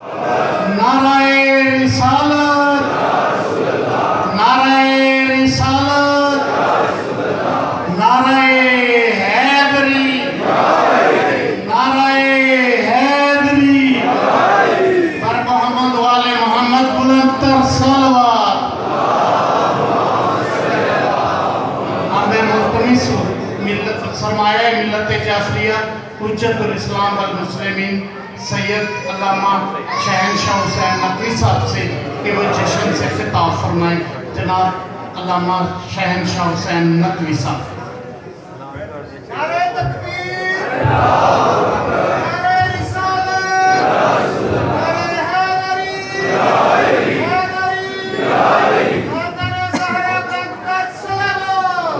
نعرہ رسالت، نعرہ رسالت، نعرہ حیدری، نعرہ حیدری، بر محمد والے محمد بلند تر صلوات۔ ہمیں ملتمس ملت سرمایہ ملت جعفریہ حجت الاسلام والمسلمین سید علامہ شہنشاہ حسین نقوی صاحب سے کہ وہ جشن سے خطاب فرمائیں۔ جناب علامہ شہنشاہ حسین نقوی صاحب۔ نعرہ تکبیر، نعرہ رسالت، نعرہ حیدری، حیدری، حیدر زہرا برکت صلوات۔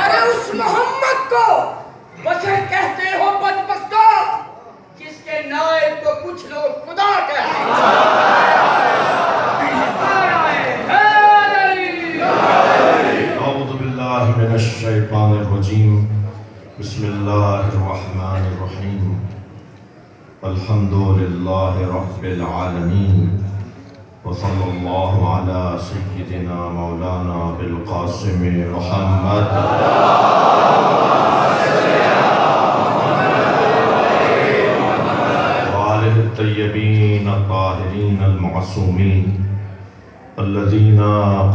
ارے اس محمد کو بشر کہتے ہو بدبختو، جس کے نائب کو کچھ لوگ خدا کہتے ہیں۔ اعوذ باللہ من الشیطان الرجیم، بسم اللہ الرحمن الرحیم، الحمدللہ رب العالمین، وصلی اللہ علی سیدنا مولانا بالقاسم محمد وآلہ الطیبین الطاہرین المعصومین الذین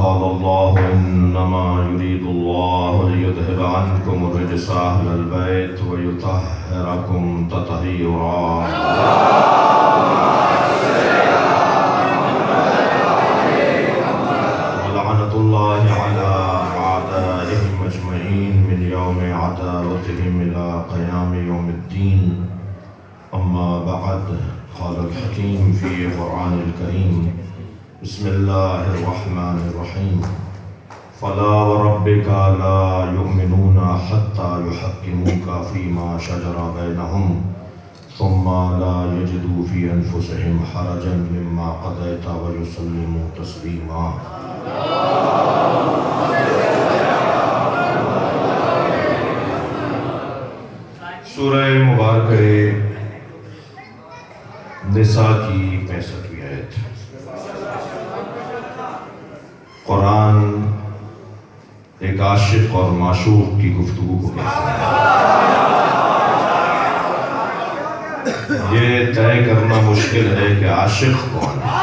قال اللہ انما یرید اللہ لیذہب عنکم الرجس اہل البیت ویطہرکم تطہیرا۔ اللہ علی اعدائهم اجمعین من یوم عداوتهم الى قیام یوم الدین، اما بعد، قال الحکیم فی قرآن الکریم، بسم اللہ الرحمن الرحیم، فلا وربک لا یؤمنون حتی یحکموک فیما شجر بینہم ثم لا یجدوا فی انفسهم حرجا مما قضیت ویسلموا تسلیما۔ سورہ مبارکہ نساء کی 65ویں آیت۔ قرآن ایک عاشق اور معشوق کی گفتگو کو کہتا ہے۔ یہ طے کرنا مشکل ہے کہ عاشق کون ہے۔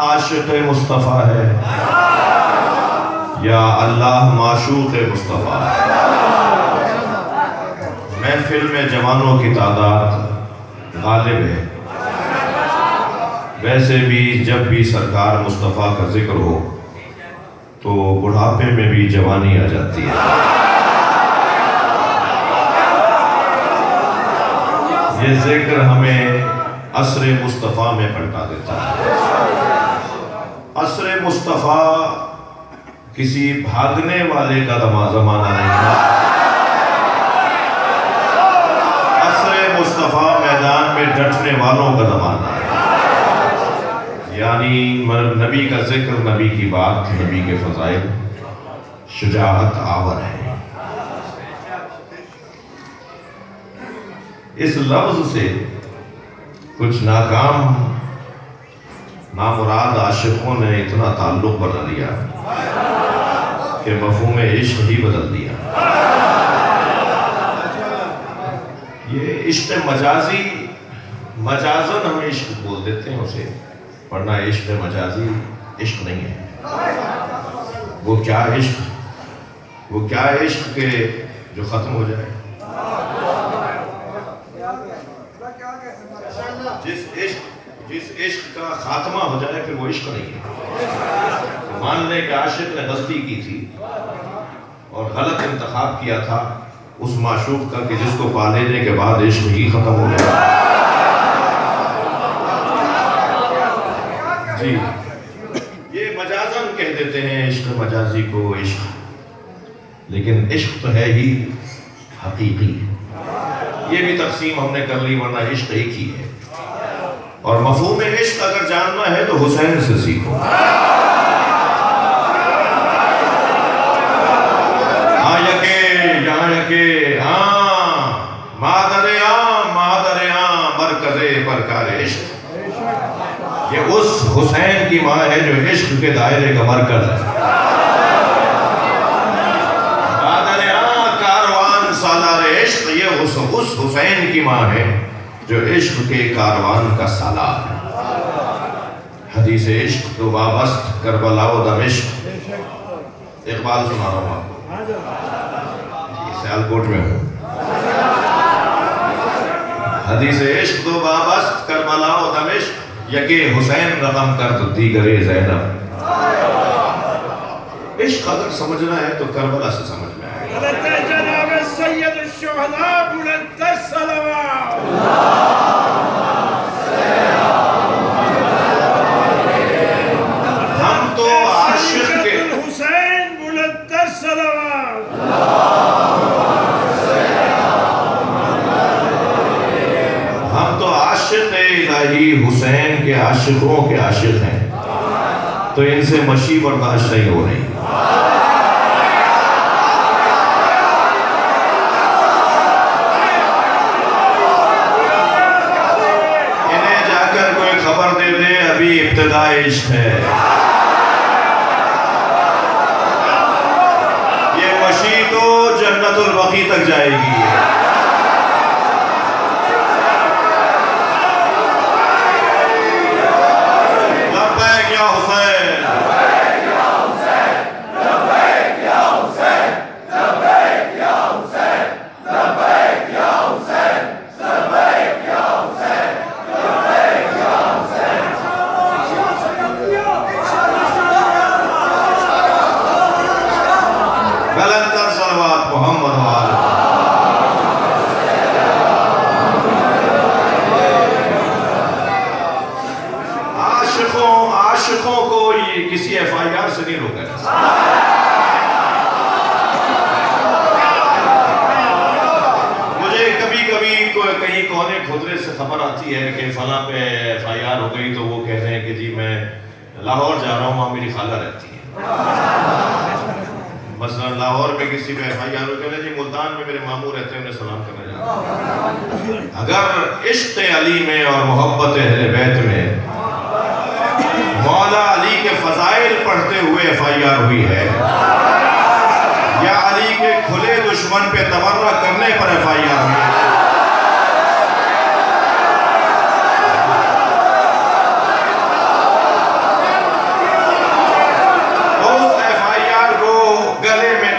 عاشق مصطفیٰ ہے یا اللہ معشوق مصطفیٰ ہے؟ محفل میں جوانوں کی تعداد غالب ہے، ویسے بھی جب بھی سرکار مصطفیٰ کا ذکر ہو تو بڑھاپے میں بھی جوانی آ جاتی ہے۔ یہ ذکر ہمیں عصر مصطفیٰ میں پلٹا دیتا ہے۔ عصر مصطفیٰ کسی بھاگنے والے کا زمانہ نہیں تھا، عصر مصطفیٰ میدان میں ڈٹنے والوں کا زمانہ ہے۔ یعنی نبی کا ذکر، نبی کی بات، نبی کے فضائل شجاعت آور ہے۔ اس لفظ سے کچھ ناکام نامراد عاشقوں نے اتنا تعلق بنا لیا کہ مفہوم عشق ہی بدل دیا۔ یہ عشق مجازی، مجازن ہم عشق بول دیتے ہیں اسے، ورنہ عشق مجازی عشق نہیں ہے۔ وہ کیا عشق کے جو ختم ہو جائے؟ جس عشق کا خاتمہ ہو جائے پھر وہ عشق نہیں ہے۔ مان لیں کہ عاشق نے غلطی کی تھی اور غلط انتخاب کیا تھا اس معشوق کا کہ جس کو پا لینے کے بعد عشق ہی ختم ہو جائے. جی یہ مجازن کہہ دیتے ہیں عشق مجازی کو عشق، لیکن عشق تو ہے ہی حقیقی. یہ بھی تقسیم ہم نے کر لی، ورنہ عشق ایک ہی ہے. اور مفہوم عشق اگر جاننا ہے تو حسین سے سیکھو. پرکار عشق، یہ اس حسین کی ماں ہے جو عشق کے دائرے کا مرکز ہے. کاروان سالار عشق، یہ اس حسین کی ماں ہے جو عشق کے کاروان کا سالار ہے. حدیث عشق تو وابست کربلا و دمشق. اقبال سنا رہا ہوں آپ کو، سیالکوٹ میں ہوں. حدیث عشق تو وابست کربلا و دمشق، یکے حسین رقم کر تو دیگر زینب. عشق اگر سمجھنا ہے تو کربلا سے سمجھنا ہے. حضرت جناب سید الشہداء بلند الصلوات. ہم تو عاشق کے حسین بلند الصلوات. ہم تو عاشق الہی حسین کے عاشقوں کے عاشق ہیں، تو ان سے مشی برداشت نہیں ہو رہی. انہیں جا کر کوئی خبر دے دے ابھی ابتدائی عشق ہے. یہ مشی تو جنت البقیع تک جائے گی. عاشقوں کو یہ کسی ایف آئی آر سے نہیں روکا جا سکتا. مجھے کبھی کبھی کہیں کونے کھدرے سے خبر آتی ہے کہ فلاں پہ ایف آئی آر ہو گئی، تو وہ کہہ رہے ہیں کہ جی میں لاہور جا رہا ہوں، وہاں میری خالہ رہتی ہے. مثلا لاہور میں کسی پہ ایف آئی آر ہو گئی، جی ملتان میں میرے ماموں رہتے ہیں، انہیں سلام کرنے جا رہا ہوں. اگر عشق علی میں اور محبت اہل بیت میں مولا علی کے فضائل پڑھتے ہوئے ایف آئی آر ہوئی ہے، یا علی کے کھلے دشمن پہ تبرہ کرنے پر ایف آئی آر ہوئی ہے، تو اس ایف آئی آر کو گلے میں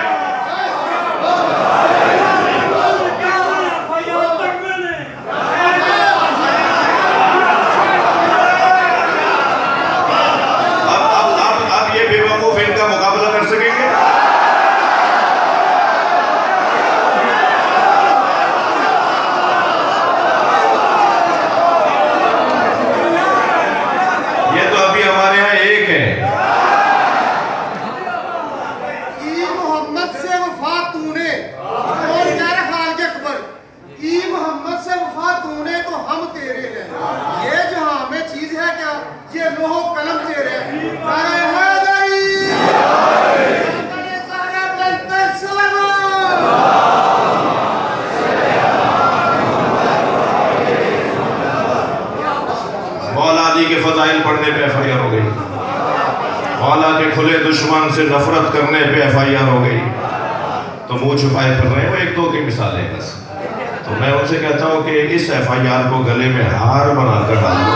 پڑھنے پہ ایف آئی آر ہو گئی، مولا کے کھلے دشمن سے نفرت کرنے پہ ایف آئی آر ہو گئی. تو منہ چھپائے پھر رہے ہیں، وہ ایک دو کی مثالیں بس. تو میں ان سے کہتا ہوں کہ اس ایف آئی آر کو گلے میں ہار بنا کر ڈال دو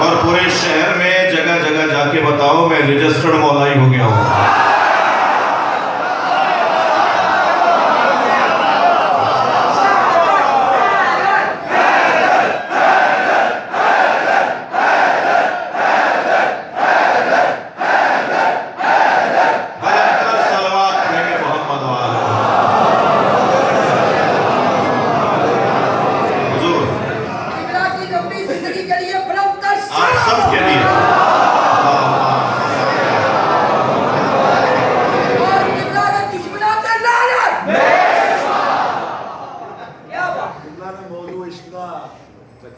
اور پورے شہر میں جگہ جگہ جا کے بتاؤ میں رجسٹرڈ مولائی ہو گیا ہوں.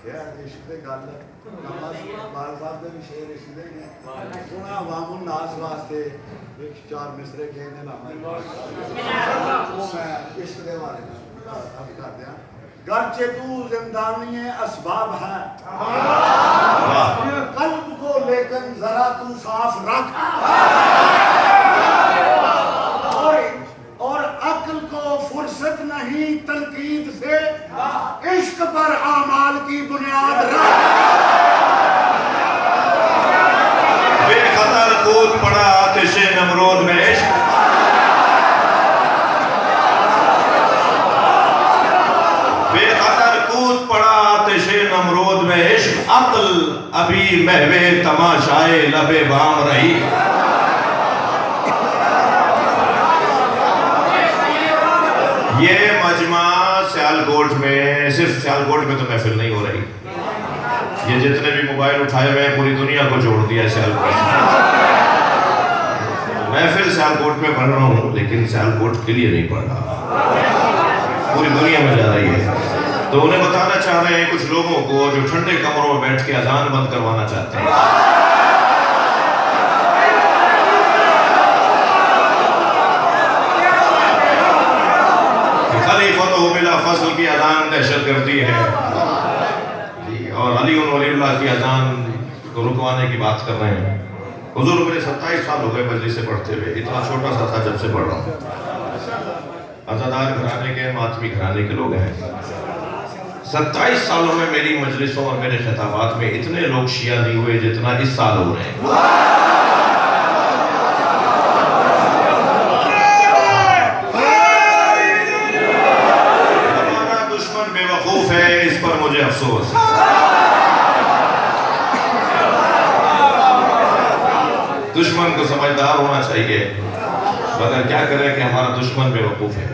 کیا عشق دے گل نماز اقبال صاحب دے بھی شعر عشق دے نے سونا عوام الناس واسطے ایک 4 مصرے کہے نے لاما وہ میں عشق دے بارے میں اب کر دیا گرچہ تو زندانی اسباب ہے قلب کو لیکن ذرا تو صاف رکھ اور عقل کو فرصت نہیں تنقید سے عشق پر اعمال کی بنیاد رکھ بے خطر کود پڑا آتش نمرود میں عشق بے خطر کود پڑا آتش نمرود میں عشق عقل ابھی محو تماشائے لب بام رہی یہ مجمع سیالکوٹ میں صرف سیالکوٹ میں تو محفل نہیں ہو رہی یہ جتنے بھی موبائل اٹھائے ہوئے ہیں پوری دنیا کو جوڑ دیا ہے سیالکوٹ محفل سیالکوٹ میں پڑھ رہا ہوں لیکن سیالکوٹ کے لیے نہیں پڑھ رہا پوری دنیا میں جا رہی ہے تو انہیں بتانا چاہ رہے ہیں کچھ لوگوں کو جو ٹھنڈے کمروں میں بیٹھ کے اذان بند کروانا چاہتے ہیں بلا فصل کی اذان دہشت گردی ہے اور علی ولی اللہ کی اذان کو رکوانے کی بات کر رہے ہیں حضور مجھے 27 سال ہو گئے مجلس سے پڑھتے ہوئے اتنا چھوٹا سا تھا جب سے پڑھ رہا ہوں عزادار گھرانے کے ماتمی گھرانے کے لوگ ہیں 27 سالوں میں میری مجلسوں اور میرے خطابات میں اتنے لوگ شیعہ نہیں ہوئے جتنا اس سال ہو رہے ہیں اس پر مجھے افسوس دشمن کو سمجھدار ہونا چاہیے مگر کیا کریں کہ ہمارا دشمن بے وقوف ہے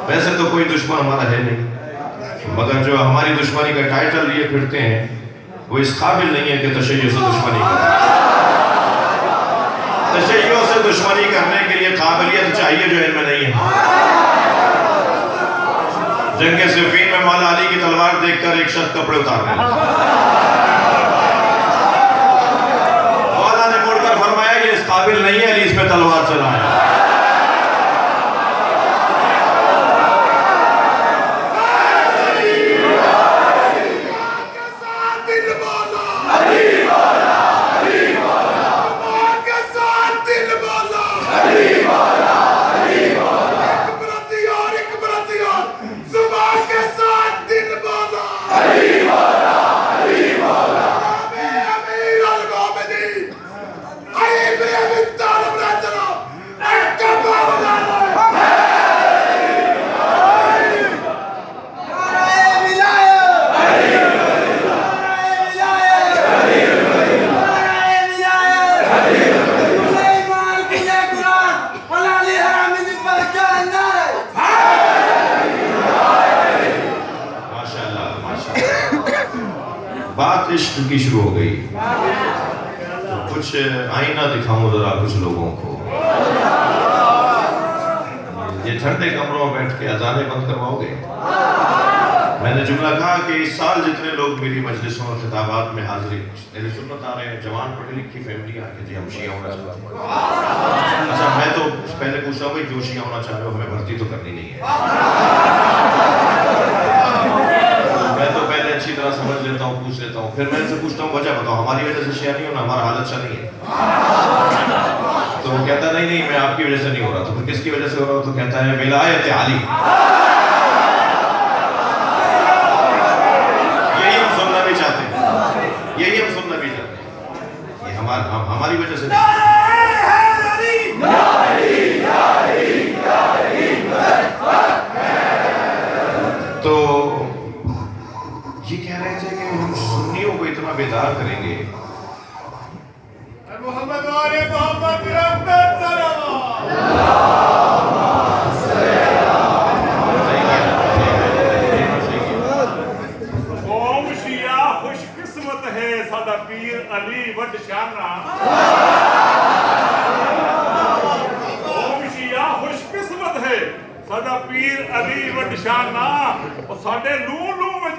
ویسے تو کوئی دشمن ہمارا ہے نہیں مگر جو ہماری دشمنی کا ٹائٹل لیے پھرتے ہیں وہ اس قابل نہیں ہے کہ تشیع سے دشمنی کریں تشیع سے دشمنی کرنے کے لیے قابلیت چاہیے جو ان میں نہیں ہے جنگ صفین میں مولا علی کی تلوار دیکھ کر ایک شخص کپڑے اتارنے مولا نے مڑ کر فرمایا یہ اس قابل نہیں ہے علی اس پہ تلوار چلایا بات عشق کی شروع ہو گئی کچھ آئینہ دکھاؤں ذرا کچھ لوگوں کو یہ ٹھنڈے کمروں میں بیٹھ کے اذانیں بند کرواؤ گے میں نے جملہ کہا کہ اس سال جتنے لوگ میری مجلسوں اور خطابات میں حاضری میری سنت آ رہے ہیں جوان پڑھی لکھی فیملی آ کے جی ہم شیعہ ہونا چاہتے ہیں اچھا میں تو پہلے پوچھتا ہوں جو شیعہ ہونا چاہ رہے ہو ہمیں بھرتی تو کرنی نہیں ہے میں تو پہلے اچھی طرح سمجھ لیتا ہوں پوچھ لیتا ہوں پھر میں ان سے پوچھتا ہوں وجہ بتاؤ ہماری وجہ سے شیعہ نہیں ہونا ہمارا حال اچھا نہیں ہے تو وہ کہتا نہیں میں آپ کی وجہ سے نہیں ہو رہا تو پھر کس کی وجہ سے ہو رہا ہوں تو کہتا ہے ولایت علی یہی ہم سننا بھی چاہتے ہیں یہ ہماری وجہ سے تو یہ کہہ رہے تھے کہ ہم سنیوں کو اتنا بیدار کریں گے محمد والے محمد رحمت قوم شیعہ خوش قسمت ہے سادہ پیر علی وڈ شانہ قوم شیعہ خوش قسمت ہے سادہ پیر علی وڈ شانہ اور ساڈے لوں لوں وچ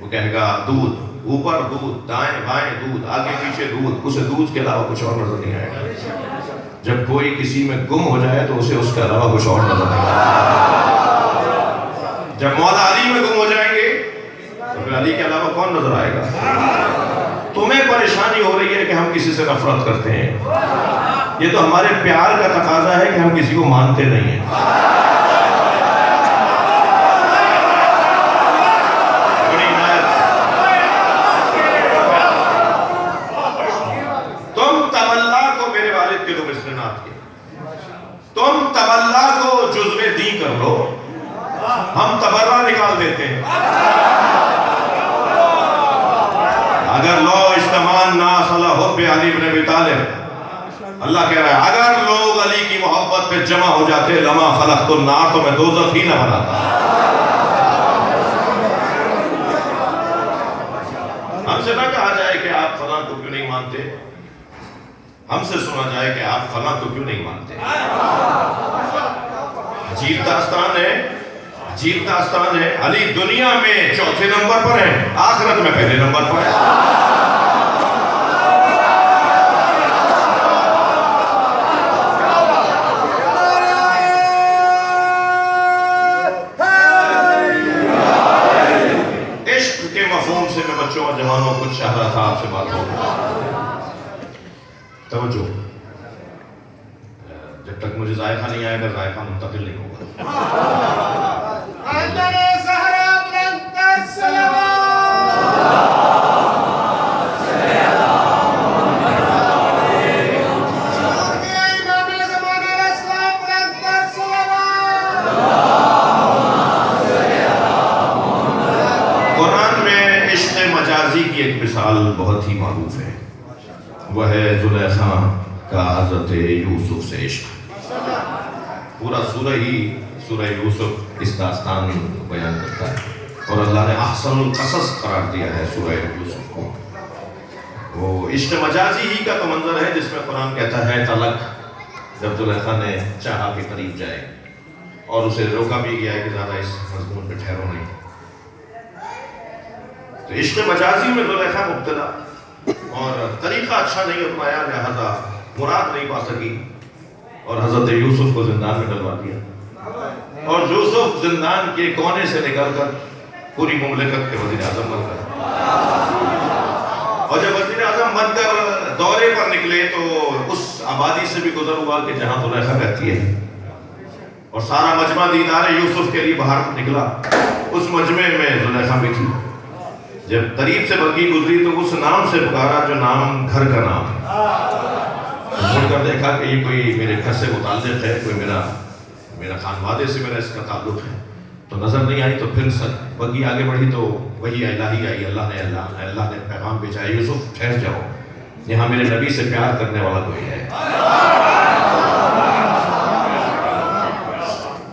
وہ کہے گا دودھ، اوپر دودھ، دائیں بائیں دودھ، آگے پیچھے دودھ، اسے دودھ کے علاوہ کچھ اور نظر نہیں آئے گا۔ جب کوئی کسی میں گم ہو جائے تو اسے اس کے علاوہ کچھ اور نظر نہیں آئے گا۔ جب مولا علی میں گم ہو جائیں گے تو پھر علی کے علاوہ کون نظر آئے گا؟ تمہیں پریشانی ہو رہی ہے کہ ہم کسی سے نفرت کرتے ہیں، یہ تو ہمارے پیار کا تقاضا ہے کہ ہم کسی کو مانتے نہیں ہیں۔ بڑی عنایت۔ تم تملا کو میرے والد کے لوگ استناد کے، تم تملا کو جزو دی کر لو، ہم تبرہ نکال دیتے ہیں۔ اگر لو اجتماع ناس علی حب علی بن ابی طالب، اللہ کہہ رہا ہے اگر لوگ علی کی محبت پہ جمع ہو جاتے لما خلقت النار، تو میں دوزخ ہی نہ بناتا۔ ہم سے نہ کہا جائے کہ آپ فلاں کو کیوں نہیں مانتے، ہم سے سنا جائے کہ آپ فلاں کو کیوں نہیں مانتے۔ عجیب داستان ہے، عجیب داستان ہے۔ علی دنیا میں چوتھے نمبر پر ہیں، آخرت میں پہلے نمبر پر ہیں۔ عشق کے مفہوم سے میں بچوں اور جوانوں کچھ چاہ رہا تھا آپ سے بات ہو۔ توجہ، جب تک مجھے ذائقہ نہیں آئے گا ذائقہ منتقل نہیں ہوگا۔ قرآن میں عشق مجازی کی ایک مثال بہت ہی معروف ہے، وہ ہے زلیخا کا حضرت یوسف سے عشق۔ پورا سورہ ہی سورہ یوسف اس داستان کو بیان کرتا ہے، اور اللہ نے احسن القصص قرار دیا ہے سورہ یوسف کو۔ وہ عشق مجازی ہی کا تو منظر ہے جس میں قرآن کہتا ہے طلق، جب زلیخا نے چاہا کہ قریب جائے اور اسے روکا بھی گیا ہے کہ زیادہ اس مضمون پہ ٹھہرو نہیں۔ تو عشق مجازی میں زلیخا مبتلا، اور طریقہ اچھا نہیں اپنایا، لہذا مراد نہیں پا سکی اور حضرت یوسف کو زندان میں ڈلوا دیا۔ اور یوسف زندان کے کونے سے نکل کر پوری مملکت کے وزیر اعظم بن کر، اور جب وزیر اعظم بن کر دورے پر نکلے تو اس آبادی سے بھی گزر ہوا کہ جہاں زلیخا رہتی ہے، اور سارا مجمع دیدار یوسف کے لیے باہر نکلا۔ اس مجمع میں زلیخا بھی تھی۔ جب قریب سے بگی گزری تو اس نام سے پکارا جو نام گھر کا نام ہے۔ مڑ کر دیکھا کہ یہ کوئی میرے گھر سے متعلق ہے، کوئی میرا خانوادے سے میرا اس کا تعلق ہے، تو نظر نہیں آئی۔ تو پھر بگی آگے بڑھی تو وہی الہی آئی، اللہ نے پیغام بھیجا، یوسف ٹھہر جاؤ، یہاں میرے نبی سے پیار کرنے والا کوئی ہے۔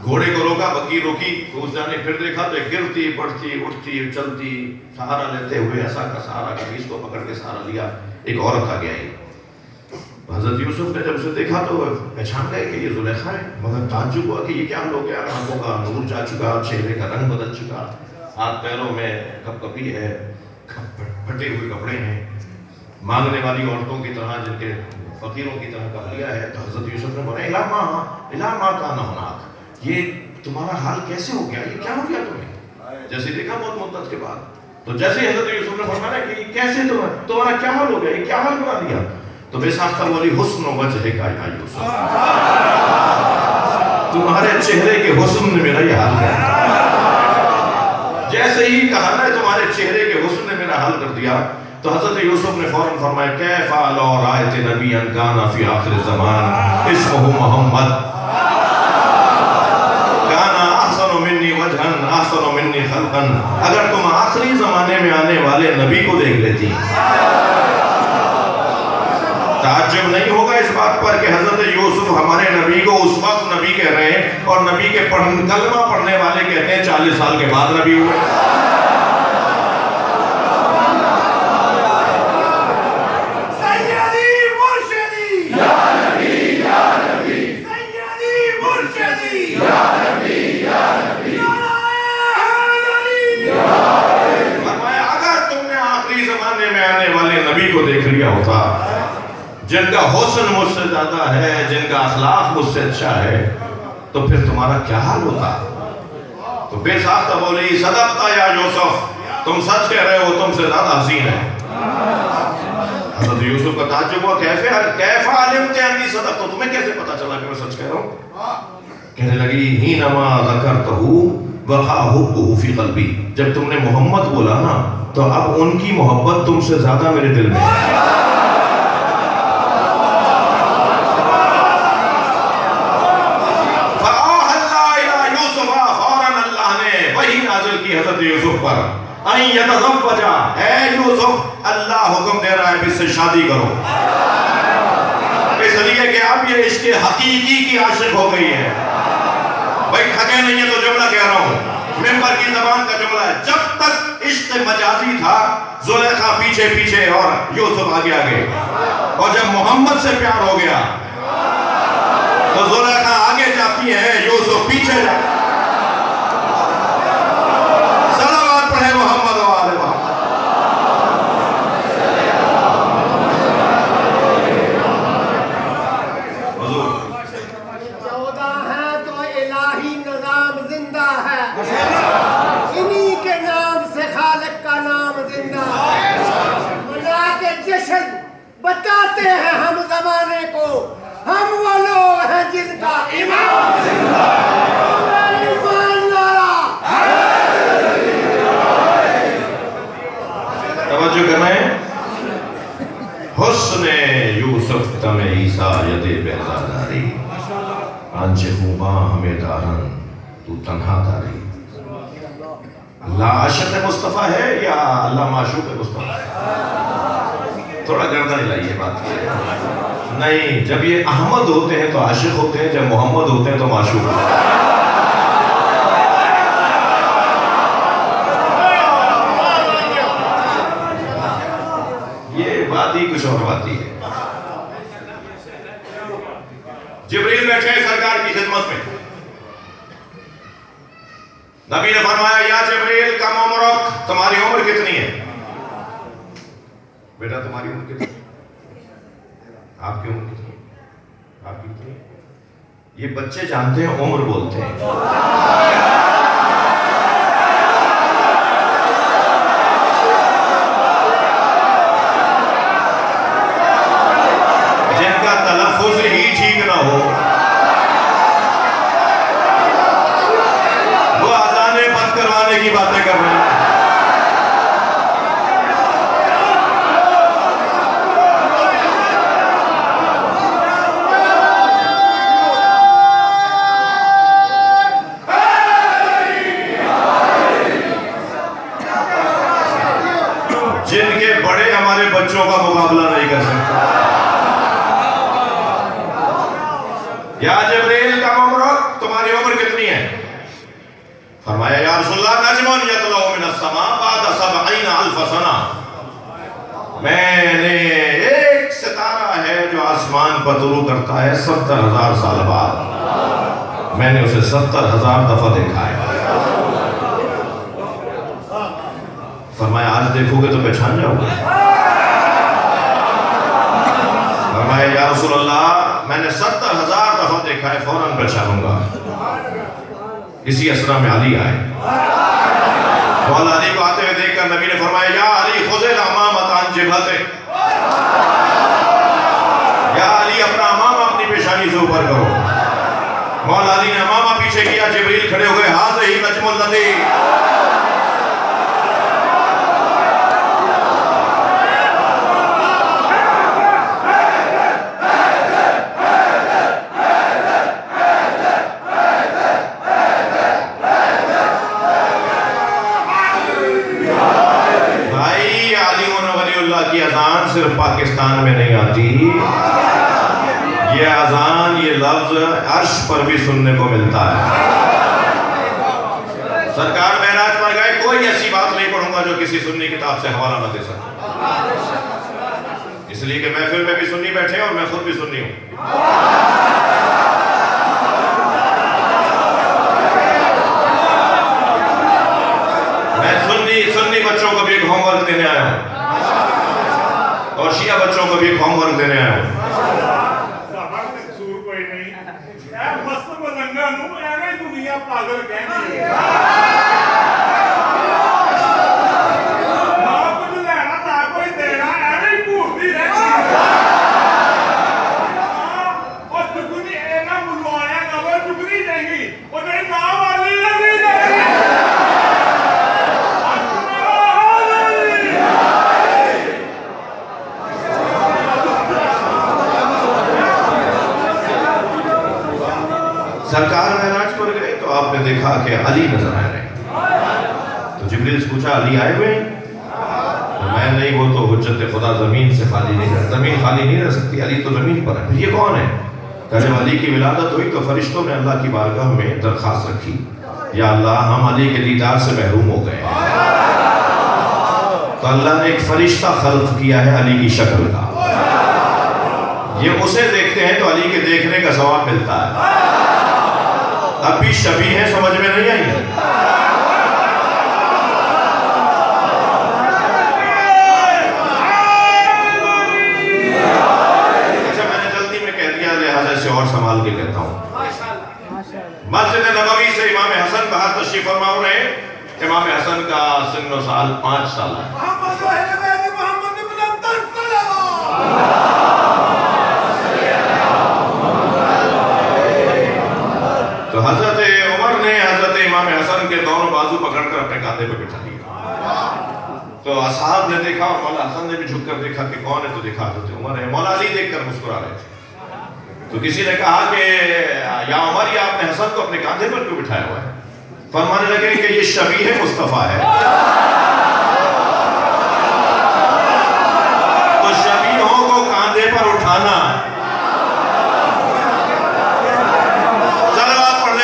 گھوڑے کو روکا، بگی روکی، اس جانے پھر دیکھا تو گرتی پڑتی اٹھتی چلتی سہارا لیتے ہوئے، ایسا کا سہارا کبھی اس کو پکڑ کے سہارا لیا، ایک عورت آگے آئی۔ حضرت یوسف نے جب اسے دیکھا تو پہچان گئے کہ یہ زلیخا ہے، مگر تعجب ہوا کہ یہ کیا لوگ ہیں، آنکھوں کا نور جا چکا، چہرے کا رنگ بدل چکا، ہاتھ پیروں میں کپ کپی ہے، پھٹے ہوئے کپڑے ہیں، مانگنے والی عورتوں کی طرح، جن کے فقیروں کی طرح کپڑیا ہے۔ تو حضرت یوسف نے بولا الہ ما کان ہناک، یہ تمہارا حال کیسے ہو گیا، یہ کیا ہو گیا تمہیں؟ جیسے دیکھا بہت مدت کے بعد، تو جیسے حضرت یوسف نے فرمایا کہ یہ کیسے تمہارا کیا حال ہو گیا، یہ کیا حال بنا دیا؟ تو بے ساختہ بولی حسن و وجہ کا یا یوسف، تمہارے چہرے کے حسن نے میرا یہ حال کیا۔ جیسے ہی کہا نا تمہارے چہرے کے حسن نے میرا حال کر دیا، تو حضرت یوسف نے فوراً فرمایا کیف لو رأیت نبیا کان فی آخر الزمان اسمہ محمد کان احسن منی وجہا احسن منی خلقا، اگر تم آخری زمانے میں آنے والے نبی کو دیکھ لیتی، تعجب نہیں ہوگا اس بات پر کہ حضرت یوسف ہمارے نبی کو اس وقت نبی کہہ رہے ہیں، اور نبی کے کلمہ پڑھنے والے کہتے ہیں 40 سال کے بعد نبی ہوئے۔ سیدی مرشدی یا نبی یا نبی، سیدی مرشدی یا نبی یا نبی، فرمایا نہیں ہوتا. جن کا حسن مجھ سے زیادہ ہے, جن کا اخلاق مجھ سے اچھا ہے, تو پھر تمہارا کیا حال ہوتا؟ تو بے ساختہ بولی, صدقتا یا یوسف, تم سچ کہہ رہے ہو, تم سے زیادہ حسین ہے. حضرت یوسف کا تعجب ہوا, کیف علمت انی صدقت, تو تمہیں کیسے پتا چلا کہ میں سچ کہہ رہا ہوں؟ کہنے لگی, حینما ذکرتہ وقع حبہ فی قلبی, جب تم نے محمد بولا نا تو اب ان کی محبت تم سے زیادہ میرے دل میں ہے. حضرت یوسف پر این یتزوجا, اے یوسف اللہ حکم دے رہا ہے کہ اس سے شادی کرو, اس لیے کہ اب یہ عشق حقیقی کی عاشق ہو گئی ہے. بھائی ٹھگے نہیں ہے تو جملہ کہہ رہا ہوں, ممبر کی زبان کا جملہ ہے. جب تک عشق مجازی تھا زلیخا پیچھے پیچھے اور یوسف آگے آگے, اور جب محمد سے پیار ہو گیا تو زلیخا آگے جاتی ہے, یوسف پیچھے جاتی ہے. محمد والے حضور 14 ہے تو الہی نظام زندہ ہے, انہی کے نام سے خالق کا نام زندہ ہے. منا کے جشن بتاتے ہیں ہم زمانے کو, ہم وہ لوگ ہیں جن کا امام زندہ ہے. توجہ کریں, حسن یوسف تم عیسیٰ ید بیزاداری, آنچ خوباں ہمیں دارن تو تنہا داری. اللہ عاشق مصطفیٰ ہے یا اللہ معشوق مصطفیٰ ہے؟ تھوڑا گردن ہلائیے بات کی نہیں. جب یہ احمد ہوتے ہیں تو عاشق ہوتے ہیں, جب محمد ہوتے ہیں تو معشوق ہوتے ہیں. کچھ اور بات ہے. جبریل بیٹھے ہیں سرکار کی خدمت میں, نبی نے فرمایا, یا جبریل کم عمرک, تمہاری عمر کتنی ہے؟ بیٹا تمہاری عمر کتنی ہے؟ آپ کی عمر کتنی ہے؟ آپ کی کتنی ہے؟ یہ بچے جانتے ہیں, عمر بولتے ہیں. وہ آزانے بند کروانے کی باتیں کر رہے ہیں. جن کے بڑے ہمارے بچوں کا مقابلہ نہیں کر سکتے. یا جبریل کم عمرک, تمہاری عمر کتنی ہے؟ فرمایا, یا رسول اللہ نجم یطلع من السماء بعد 70,000 سنہ, میں نے ایک ستارہ ہے جو آسمان پر طلوع کرتا ہے 70,000 سال بعد, میں نے اسے 70,000 دفعہ دیکھا ہے. فرمایا, آج دیکھو گے تو پہچان جاؤ گے. فرمایا, یا رسول اللہ میں نے 70,000 دفعہ دیکھا ہے, فوراً پہچانوں گا. اسی اسنا میں علی آئے. مولا علی کو آتے ہوئے دیکھ کر نبی نے فرمایا, یا علی خذ الامامۃ عن جبہتک, یا علی اپنا امامہ اپنی پیشانی سے اوپر کرو. مولا علی نے امامہ پیچھے کیا, جبریل کھڑے ہوئے, ھذہ نجم الذی, کی اذان صرف پاکستان میں نہیں آتی, یہ اذان, یہ لفظ عرش پر بھی سننے کو ملتا ہے. سرکار معراج پر گئے, کوئی ایسی بات نہیں پڑھوں گا جو کسی سنی کتاب سے حوالہ نہ دے سکے, اس لیے کہ محفل میں بھی سنی بیٹھے اور میں خود بھی سنی ہوں. میں سنی بچوں کو بھی ایک ہوم ورک دینے آیا ہوں, اور شیعہ بچوں کو بھی ہوم ورک دینے آئے ہوں۔ ਸਾਡਾ ਤੇ ਕਸੂਰ ਕੋਈ ਨਹੀਂ ਇਹ ਮਸਤ ਬਲੰਗਾ ਨੂੰ ਐਵੇਂ ਦੁਨੀਆ ਪਾਗਲ ਕਹਿੰਦੀ ਹੈ ਨਾ ਕੁਝ ਲੈਣਾ ਨਾ ਕੋਈ ਦੇਣਾ ਐਵੇਂ ਹੀ ਘੂਰਦੀ ਰਹਿੰਦੀ ਹੈ ਉਹ ਚੁਗਣੀ ਇਹਨਾਂ ਮੁਲਵਾਇਆ ਨਾ ਚੁਗਣੀ ਜਾਏਗੀ ਉਹ ਜਿਹੜੀ ਨਾ ਵਾਲੀ ਲੱਗੀ سرکار معراج پر گئے تو آپ نے دیکھا کہ علی نظر آ رہے ہیں تو جبریل سے پوچھا علی آئے ہوئے ہیں؟ میں نہیں، وہ تو حجت خدا زمین سے خالی نہیں رہ، زمین خالی نہیں رہ سکتی، علی تو زمین پر ہے۔ پھر یہ کون ہے؟ کہ جب علی کی ولادت ہوئی تو فرشتوں نے اللہ کی بارگاہ میں درخواست رکھی، یا اللہ ہم علی کے دیدار سے محروم ہو گئے۔ تو اللہ نے ایک فرشتہ خلق کیا ہے علی کی شکل کا، یہ اسے دیکھتے ہیں تو علی کے دیکھنے کا ثواب ملتا ہے۔ اب بھی شبیہ ہیں، سمجھ میں نہیں آئی ہے؟ اچھا میں نے جلدی میں کہہ دیا، لہٰذا اسے اور سنبھال کے کہتا ہوں۔ مسجد نبوی سے امام حسن باہر تشریف فرما رہے ہیں۔ امام حسن کا سن و سال 5 سال ہے۔ تو حضرت عمر نے حضرت امام حسن کے دونوں بازو پکڑ کر اپنے کاندھے پہ بٹھا دیا۔ تو اصحاب نے دیکھا اور مولا حسن نے بھی جھک کر دیکھا کہ کون ہے، تو دیکھا حضرت عمر ہے۔ مولا علی دیکھ کر مسکرا رہے تھے۔ تو کسی نے کہا کہ یا عمر، یا آپ نے حسن کو اپنے کاندھے پر کیوں بٹھایا ہوا ہے؟ فرمانے لگے کہ یہ شبیہ مصطفیٰ ہے۔ تو شبیہوں کو کاندھے پر اٹھانا،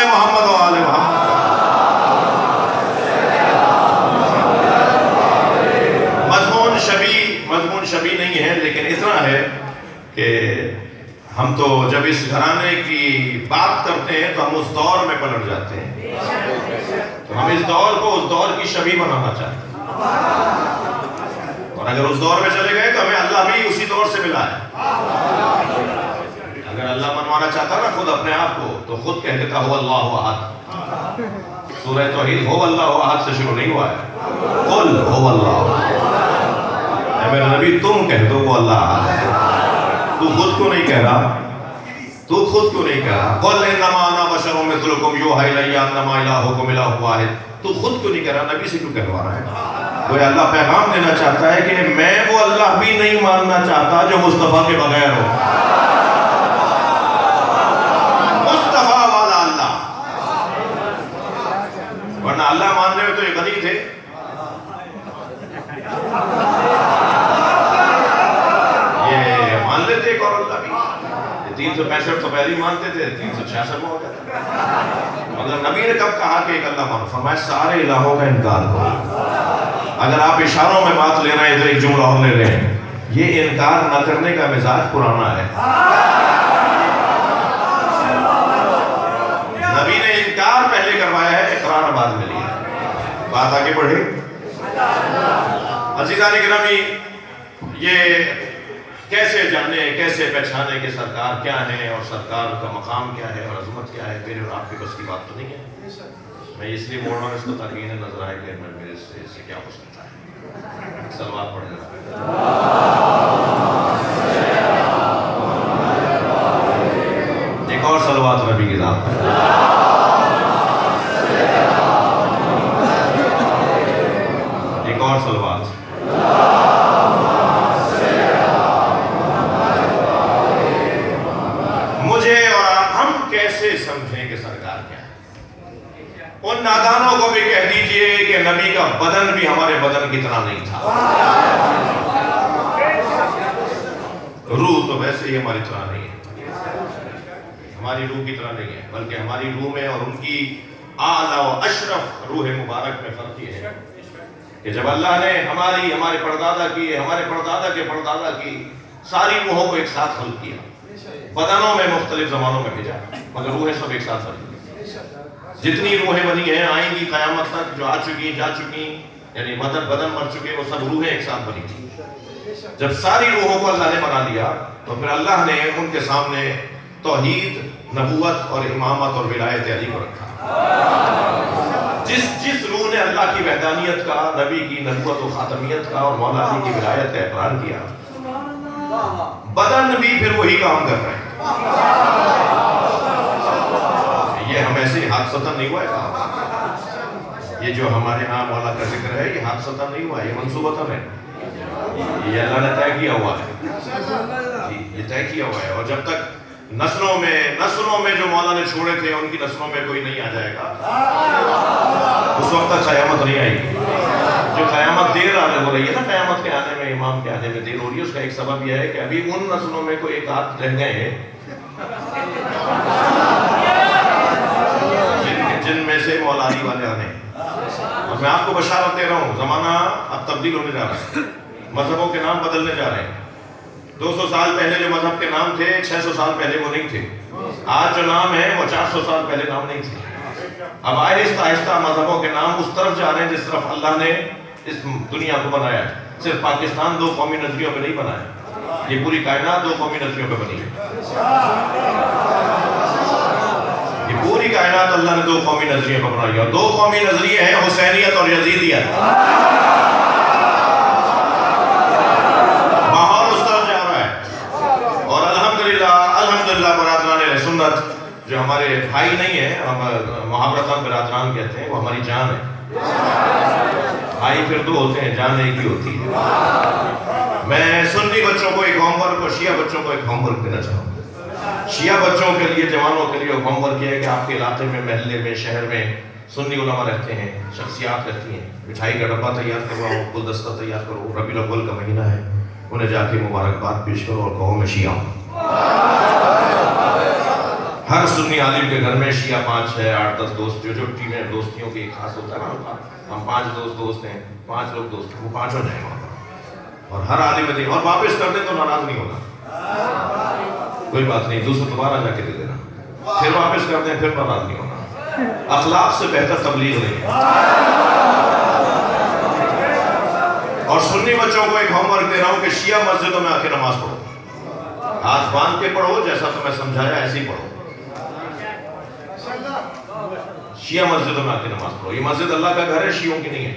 محمد و آل محمد۔ مضمون شبیہ نہیں ہے، لیکن اتنا ہے کہ ہم تو جب اس گھرانے کی بات کرتے ہیں تو ہم اس دور میں پلٹ جاتے ہیں، تو ہم اس دور کو اس دور کی شبیہ بنانا چاہتے ہیں، اور اگر اس دور میں چلے گئے تو ہمیں اللہ بھی اسی دور سے ملا ہے۔ اگر اللہ منوانا چاہتا نا خود اپنے آپ کو تو خود کہہ دیتا ہو اللہ احد۔ سورہ توحید ہو اللہ احد سے شروع نہیں ہوا ہے، قل ہو اللہ احد۔ اے میرے نبی تم کہہ دو وہ اللہ احد ہے، تو خود کیوں نہیں کہہ رہا؟ تو خود کیوں نہیں کہہ رہا؟ قل انما انا بشر مثلکم یوحی الی انما الہکم الہ واحد، تو خود کیوں نہیں کہہ رہا؟ نبی سے کیوں کہلوا رہا ہے؟ وہ اللہ پیغام دینا چاہتا ہے کہ میں وہ اللہ بھی نہیں ماننا چاہتا جو مصطفیٰ کے بغیر ہو۔ ورنہ اللہ ماننے میں تو یہ غنی تھے۔ یہ مان لیتے ایک اور اللہ بھی، یہ 365 تو پہلے ہی مانتے تھے، 366 میں ہو گیا تھا۔ مطلب نبی نے کب کہا کہ ایک اللہ مانو؟ فرمایا سارے الہوں کا انکار کرو۔ اگر آپ اشاروں میں بات لے رہے ہیں تو ایک جملہ اور لے لیں، یہ انکار نہ کرنے کا مزاج پرانا ہے۔ نبی نے انکار پہلے کروایا ہے، اقرار بعد میں لیا ہے۔ بات آگے بڑھے۔ عزیزان گرامی، یہ کیسے جانے، کیسے پہچانے کہ سرکار کیا ہے اور سرکار کا مقام کیا ہے اور عظمت کیا ہے؟ میرے اور آپ کے بس کی بات تو نہیں ہے۔ میں اس لیے بول رہا ہوں، اس کو ترغیب نظر آئے کہ میرے سے کیا ہو سکتا ہے۔ صلوات پڑھ لینا۔ ایک اور صلوات نبی کی ذات پر۔ ایک اور صلوات۔ مجھے اور ہم کیسے سمجھیں کہ سرکار کیا ہے؟ ان نادانوں کو بھی کہہ دیجئے کہ نبی کا بدن بھی ہمارے بدن کی طرح نہیں تھا۔ روح تو ویسے ہی ہماری طرح نہیں ہے، ہماری روح کی طرح نہیں ہے، بلکہ ہماری روح میں اور ان کی اعلیٰ و اشرف روح مبارک میں فرق یہ ہے کہ جب اللہ نے ہمارے پردادا کی، ہمارے پردادا کے پردادا کی ساری روحوں کو ایک ساتھ خلق کیا، بدنوں میں مختلف زمانوں میں بھیجا، مگر روحیں سب ایک ساتھ بنی۔ جتنی روحیں بنی ہیں آئیں گی قیامت تک، جو آ چکی جا چکی، یعنی بدن مر چکے، وہ سب روحیں ایک ساتھ بنی تھی۔ جب ساری روحوں کو اللہ نے بنا لیا تو پھر اللہ نے ان کے سامنے توحید، نبوت اور امامت اور ولایت علی کو رکھا۔ جس روح نے اللہ کی وحدانیت کا، نبی کی نبوت و خاتمیت کا اور مولا علی کی ولایت کا اقرار کیا، بدن بھی پھر وہی کام کر رہے ہیں۔ یہ ہم ایسے حادثتاً نہیں ہوا ہے کام، یہ جو ہمارے ہاں مولا کا ذکر ہے یہ حادثتاً نہیں ہوا ہے، یہ منصوبتاً ہے، یہ اللہ نے طے کیا ہوا ہے، یہ طے کیا ہوا ہے۔ اور جب تک نسلوں میں جو مولا نے چھوڑے تھے ان کی نسلوں میں کوئی نہیں آ جائے گا، اس وقت تک قیامت نہیں آئے گی۔ جو قیامت دیر آنے ہو رہی ہے نا، قیامت کے آنے میں، امام کے آنے میں دیر ہو رہی ہے، اس کا ایک سبب یہ ہے کہ ابھی ان نسلوں میں کوئی ایک آدھ رہ گئے ہیں جن میں سے مولا علی والے آنے ہیں۔ اور میں آپ کو بشارت دے رہا ہوں، زمانہ اب تبدیل ہونے جا رہا ہے، مذہبوں کے نام بدلنے جا رہے ہیں۔ 200 سال پہلے جو مذہب کے نام تھے 600 سال پہلے وہ نہیں تھے، آج جو نام ہے وہ 400 سال پہلے نام نہیں تھے۔ اب آہستہ آہستہ مذہبوں کے نام اس طرف جا رہے ہیں جس طرف اللہ نے اس دنیا کو بنایا ہے۔ صرف پاکستان 2 قومی نظریوں پہ نہیں بنا ہے، یہ پوری کائنات 2 قومی نظریوں پہ بنی ہے۔ یہ پوری کائنات اللہ نے 2 قومی نظریوں پہ بنائی ہے، اور 2 قومی نظریے ہیں حسینیت اور یزیدیت۔ ماحول اس طرف جا رہا ہے، اور الحمدللہ برادران سنت جو ہمارے بھائی نہیں ہیں، ہم محبتاً برادران کہتے ہیں، وہ ہماری جان ہے۔ بھائی پھر 2 ہوتے ہیں، جان ایک ہی ہوتی ہے۔ میں سنی بچوں کو ایک ہوم ورک اور شیعہ بچوں کو ایک ہوم ورک دینا چاہوں گا۔ شیعہ بچوں کے لیے، جوانوں کے لیے ہوم ورک یہ ہے کہ آپ کے علاقے میں، محلے میں، شہر میں سنی علماء رہتے ہیں، شخصیات رہتی ہیں، مٹھائی کا ڈبہ تیار کرواؤ، گلدستہ تیار کرو، ربیع الاول کا مہینہ ہے، انہیں جا کے مبارکباد پیش کرو اور کہو میں شیعہ ہوں۔ ہر سنی عالم کے گھر میں شیعہ 5 ہے، 8-10 دوست، جو ٹیمیں دوستیوں کی خاص ہوتا ہے نا، ہم 5 دوست ہیں، 5 لوگ دوست ہیں، وہ 5 ہو جائیں وہاں پر، اور ہر عالم دیں، اور واپس کر دیں تو ناراض نہیں ہونا، کوئی بات نہیں، دوسرا دوبارہ جا کے دے دینا، پھر واپس کر دیں، پھر ناراض نہیں ہونا۔ اخلاق سے بہتر تبلیغ نہیں ہے۔ اور سنی بچوں کو ایک ہوم ورک دے رہا ہوں کہ شیعہ مسجدوں میں آ کے نماز پڑھو، ہاتھ باندھ کے پڑھو، جیسا تمہیں سمجھایا ایسے ہی پڑھو۔ شیعہ مسجدوں میں آ کے نماز پڑھو، یہ مسجد اللہ کا گھر ہے، شیعوں کی نہیں ہے۔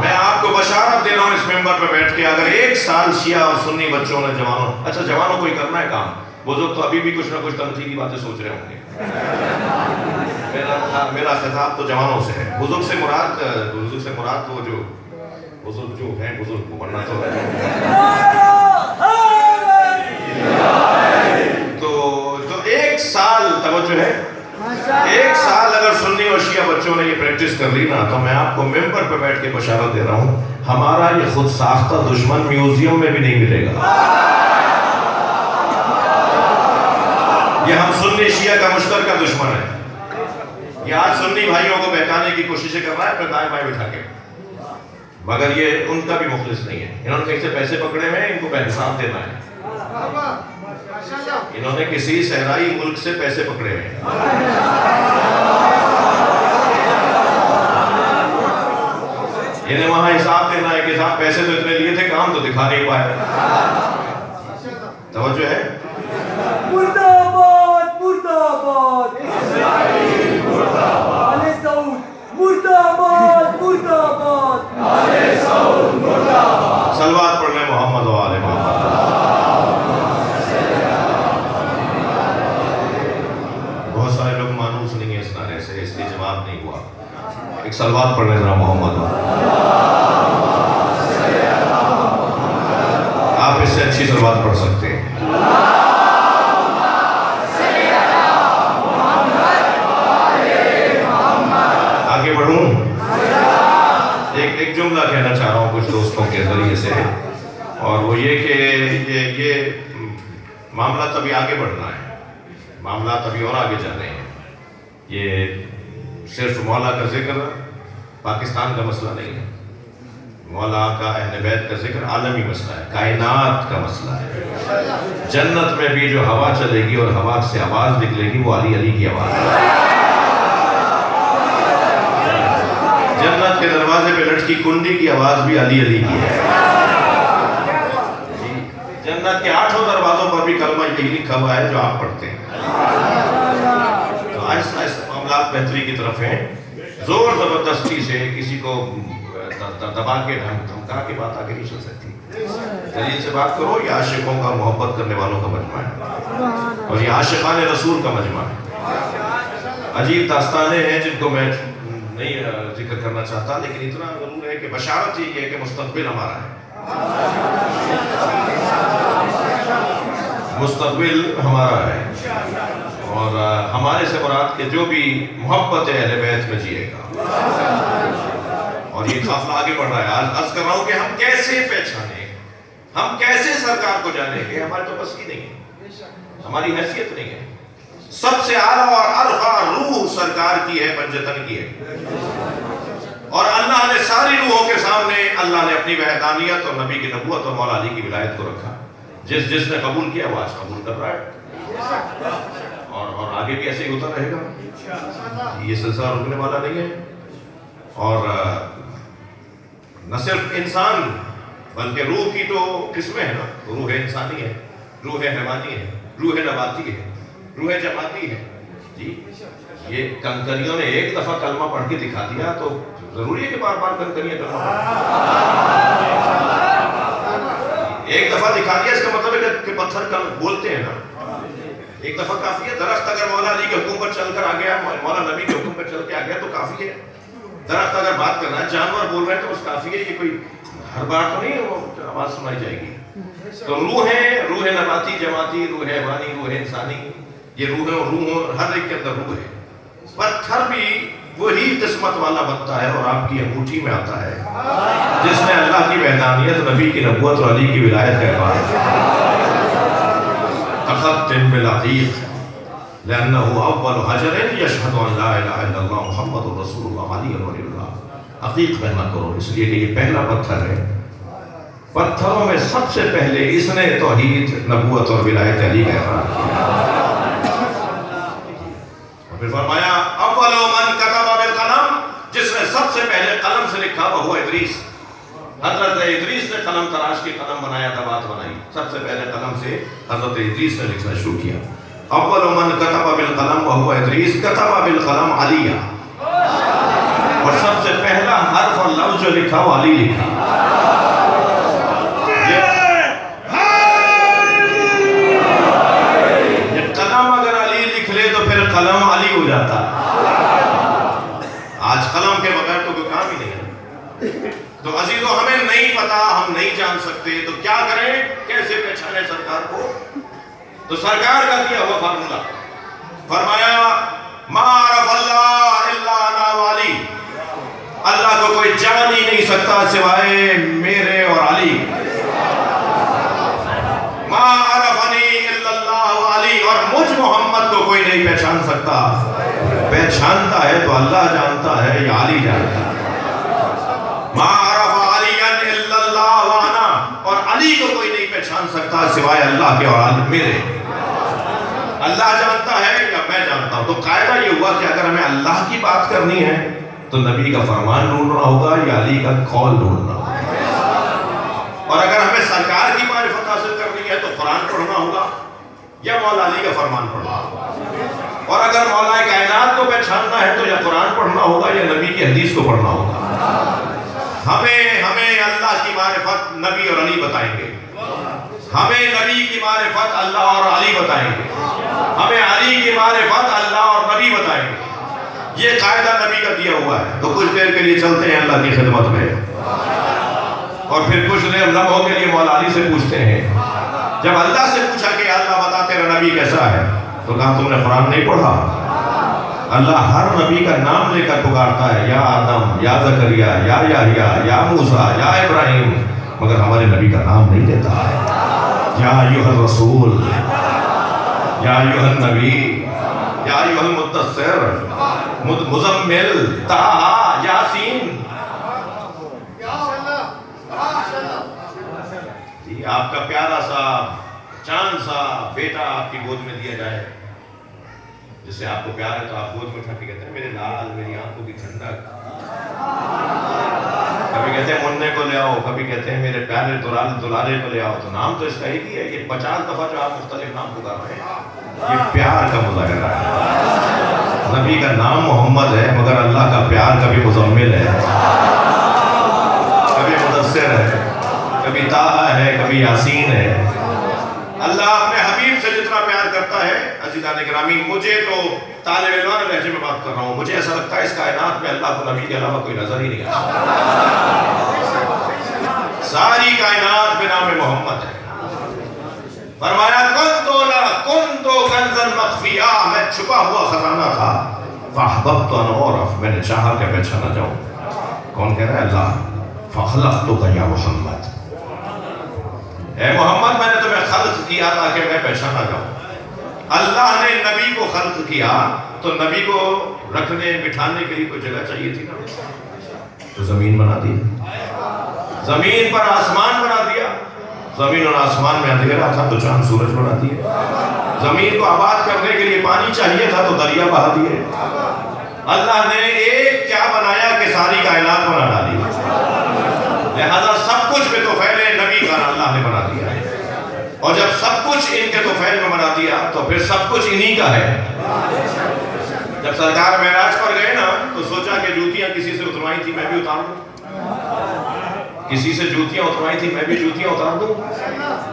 میں آپ کو بشارت دے رہا ہوں اس ممبر پہ بیٹھ کے، اگر 1 سال شیعہ اور سنی بچوں نے، جوانوں کو ہی کرنا ہے کام، بزرگ تو ابھی بھی کچھ نہ کچھ تنقیدی باتیں سوچ رہے ہوں گے۔ میرا خطاب تو جوانوں سے ہے، بزرگ سے مراد وہ جو بزرگ جو ہیں، بزرگ کو ورنہ تو 1 سال توجہ ہے، 1 سال اگر سنی اور شیعہ بچوں نے یہ پریکٹس کر لی نا، تو میں آپ کو ممبر پہ بیٹھ کے بشارت دے رہا ہوں، ہمارا یہ خود ساختہ دشمن میوزیم میں بھی نہیں ملے گا۔ یہ ہم سنی شیعہ کا مشترکہ دشمن ہے۔ یہ آج سنی بھائیوں کو بہکانے کی کوششیں کر رہا ہے، اپنے دائیں بائیں بٹھا کے، مگر یہ ان کا بھی مخلص نہیں ہے۔ انہوں نے کہیں سے پیسے پکڑے ہوئے ہیں، ان کو بحساب دینا ہے۔ انہوں نے کسی صحرائی ملک سے پیسے پکڑے ہوئے ہیں، انہیں وہاں حساب دینا ہے کہ صاحب پیسے تو اتنے لیے تھے، کام تو دکھا نہیں پائے۔ توجہ ہے؟ مرداباد مرداباد اسرائیل مرداباد آل سعود مرداباد مرداباد آل سعود مرداباد۔ صلوات پڑھ لیں محمد و آل محمد۔ بہت سارے لوگ مانوس نہیں ہیں اس نعرے سے، اس لیے جواب نہیں ہوا۔ ایک صلوات پڑھ لیں ذرا محمد و آپ اس سے اچھی صلوات پڑھ سکتے ہیں۔ آگے بڑھوں، ایک جملہ کہنا چاہ رہا ہوں کچھ دوستوں کے ذریعے سے، اور وہ یہ کہ یہ معاملات ابھی آگے بڑھنا ہے، معاملات ابھی اور آگے جانے ہیں۔ یہ صرف مولا کا ذکر پاکستان کا مسئلہ نہیں ہے، مولا کا اہل بیت کا ذکر عالمی مسئلہ ہے، کائنات کا مسئلہ ہے۔ جنت میں بھی جو ہوا چلے گی اور ہوا سے آواز نکلے گی وہ علی علی کی آواز ہے۔ جنت کے دروازے پہ لٹکی کنڈی کی آواز بھی علی علی کی ہے. جنت کے 8 دروازوں پر بھی کلمہ یہی لکھا ہوا ہے جو آپ پڑھتے ہیں. تو آہستہ آہستہ معاملات بہتری کی طرف ہیں. زور زبردستی سے کسی کو دبا کے دھمکا کے بات آگے نہیں چل سکتی. دلیل سے بات کرو. یہ عاشقوں کا محبت کرنے والوں کا مجمع ہے اور یہ عاشقان رسول کا مجمع ہے. عجیب داستانیں ہیں جن کو میں نہیں ذکر کرنا چاہتا, لیکن اتنا ضرور ہے کہ بشارت یہ ہے کہ مستقبل ہمارا ہے. مستقبل ہمارا ہے اور ہمارے سے مراد کے جو بھی محبت اہل بیت میں جیے گا. اور یہ قافلہ آگے بڑھ رہا ہے. آج عرض کر رہا ہوں کہ ہم کیسے پہچانیں, ہم کیسے سرکار کو جانیں گے. ہمارے تو بس کی نہیں ہے, ہماری حیثیت نہیں ہے. سب سے اعلیٰ اور ارفع روح سرکار کی ہے, پنجتن کی ہے. اور اللہ نے ساری روحوں کے سامنے اللہ نے اپنی وحدانیت اور نبی کی نبوت اور مولا علی کی ولایت کو رکھا. جس نے قبول کیا وہ آج قبول کر رہا ہے اور آگے بھی ایسے ہی ہوتا رہے گا. یہ سلسلہ رکنے والا نہیں ہے. اور نہ صرف انسان بلکہ روح کی تو قسمیں ہیں نا. روح انسانی ہے, روح حیوانی ہے, روح نباتی ہے, روح جماعتی ہے. جی یہ کنکریوں نے ایک دفعہ کلمہ پڑھ کے دکھا دیا تو ضروری ہے کہ بار بار کنکریاں کلمہ ایک دفعہ دکھا دیا اس کا مطلب ہے کہ پتھر بولتے ہیں نا. ایک دفعہ کافی ہے. درخت اگر مولا علی کے حکم پر چل کر آ گیا, مولا نبی کے حکم پر چل کے آ گیا تو کافی ہے. درخت اگر بات کرنا ہے, جانور بول رہے ہیں تو اس کافی ہے. یہ کوئی ہر بار تو نہیں وہ آواز سنائی جائے گی. تو روح نباتی, جماعتی, روح حیوانی, روح انسانی, یہ روح ہر ایک کے اندر روح ہے. پتھر بھی وہی قسمت والا بنتا ہے اور آپ کی انگوٹھی میں آتا ہے جس میں اللہ کی وحدانیت, نبی کی نبوت اور علی کی ولایت کا اقرار ہے. اختم بالعقیق لأنه أول حجر يشهد أن لا إله إلا الله محمد رسول الله علی ولی اللہ. عقیق پہنا کرو اس لیے کہ یہ پہلا پتھر ہے. پتھروں میں سب سے پہلے اس نے توحید, نبوت اور ولایت علی کا اقرار کیا. اور پھر فرمایا اول من کتب بالقلم, جس نے سب سے پہلے قلم سے لکھا وہ ہوا ادریس. حضرت ادریس نے قلم تراش کے قلم بنایا, دبات بنائی. سب سے پہلے قلم سے حضرت ادریس نے لکھنا شروع کیا. اول من کتب بالقلم وهو ادریس کتب بالقلم علیہ. اور سب سے پہلا حرف اور لفظ جو لکھا وہ علی لکھا. یہ قلم اگر علی لکھ لے تو پھر قلم علی ہو جاتا. آج قلم کے بغیر تو کوئی کام ہی نہیں ہے. تو عزیزو ہمیں نہیں پتا, ہم نہیں جان سکتے, تو کیا کریں, کیسے پہچانے سرکار کو. تو سرکار کا دیا ہوا فارمولا, فرمایا ما عرف اللہ الا انا والی. اللہ کو کوئی جان ہی نہیں سکتا سوائے میرے اور علی. ما عرفنی الا اللہ والی, اور مجھ محمد کو کوئی نہیں پہچان سکتا. پہچانتا ہے تو اللہ جانتا ہے یا علی جانتا ہے. ما عرف علیا الا اللہ وانا, اور علی کو کوئی نہیں پہچان سکتا سوائے اللہ کے اور میرے. اللہ جانتا ہے یا میں جانتا ہوں. تو قاعدہ یہ ہوا کہ اگر ہمیں اللہ کی بات کرنی ہے تو نبی کا فرمان ڈھونڈنا ہوگا یا علی کا قول ڈھونڈنا ہوگا. اور اگر ہمیں سرکار کی معرفت حاصل کرنی ہے تو قرآن پڑھنا ہوگا یا مولا علی کا فرمان پڑھنا ہوگا. اور اگر مولا کائنات کو پہچاننا ہے تو یا قرآن پڑھنا ہوگا یا نبی کی حدیث کو پڑھنا ہوگا. ہمیں اللہ کی معرفت نبی اور علی بتائیں گے, ہمیں نبی کی معرفت اللہ اور علی بتائیں گے, ہمیں علی کی معرفت اللہ اور نبی بتائیں گے. یہ قاعدہ نبی کا دیا ہوا ہے. تو کچھ دیر کے لیے چلتے ہیں اللہ کی خدمت میں اور پھر کچھ دیر لمحوں کے لیے مولا علی سے پوچھتے ہیں. جب اللہ سے پوچھا کہ اللہ بتا تیرا نبی کیسا ہے, تو کہا تم نے قرآن نہیں پڑھا. اللہ ہر نبی کا نام لے کر پکارتا ہے, یا آدم, یا زکریا, یا یحییٰ, یا موسیٰ, یا ابراہیم, مگر ہمارے نبی کا نام نہیں لیتا ہے. یا ایھا الرسول, یا ایھا النبی, یا ایھا المدثر, مزمل, طٰہٰ, یاسین. جی آپ کا پیارا سا چاند سا بیٹا آپ کی گود میں دیا جائے, جس سے آپ کو پیار ہے تو آپ گود میں اٹھا کے کہتے ہیں میرے لال, میری آنکھوں کی ٹھنڈک. کو لے آؤ, کبھی کہتے ہیں میرے پیارے دلارے کو لے آؤ. تو نام تو اس کا ایک ہی ہے. یہ 50 دفعہ جو آپ مختلف نام پکار رہے ہیں, یہ پیار کا مظاہرہ ہے. نبی کا نام محمد ہے, مگر اللہ کا پیار کبھی مزمل ہے, کبھی مدثر ہے, کبھی طٰہٰ ہے, کبھی یاسین ہے. اللہ اپنے حبیب سے جتنا پیار کرتا ہے. عزیزان گرامی, مجھے تو طالب علمان لہجے میں بات کر رہا ہوں, مجھے ایسا لگتا ہے اس کائنات میں اللہ کو نبی کے علاوہ کوئی نظر ہی نہیں آتا. ساری کائنات میں نام محمد ہے. فرمایا کن تو کنزن مخفیہ, میں چھپا ہوا خزانہ تھا. فاحببت ان اعرف, میں نے چاہا کہ پہچانا جاؤں. کون کہہ رہا ہے؟ اللہ. فخلقتک یا محمد, اے محمد میں نے تمہیں خلق کیا تاکہ میں پہچانا جاؤں. اللہ نے نبی کو خلق کیا تو نبی کو رکھنے بٹھانے کے لیے کوئی جگہ چاہیے تھی نا, تو زمین بنا دی, زمین پر آسمان بنا دیا. زمین اور آسمان میں اندھیرا تھا تو چاند سورج بنا دیے. زمین کو آباد کرنے کے لیے پانی چاہیے تھا تو دریا بہا دیے. اللہ نے ایک کیا بنایا کہ ساری کائنات بنا ڈالی. لہذا سب کچھ میں تو پہلے نبی کا اللہ نے بنا دیا ہے, اور جب سب کچھ ان کے توفیل میں بنا دیا تو پھر سب کچھ انہی کا ہے. جب سرکار معراج پر گئے نا تو سوچا کہ جوتیاں کسی سے اتروائی تھی میں بھی اتار دوں, کسی سے جوتیاں اتروائی تھی میں بھی جوتیاں اتار دوں.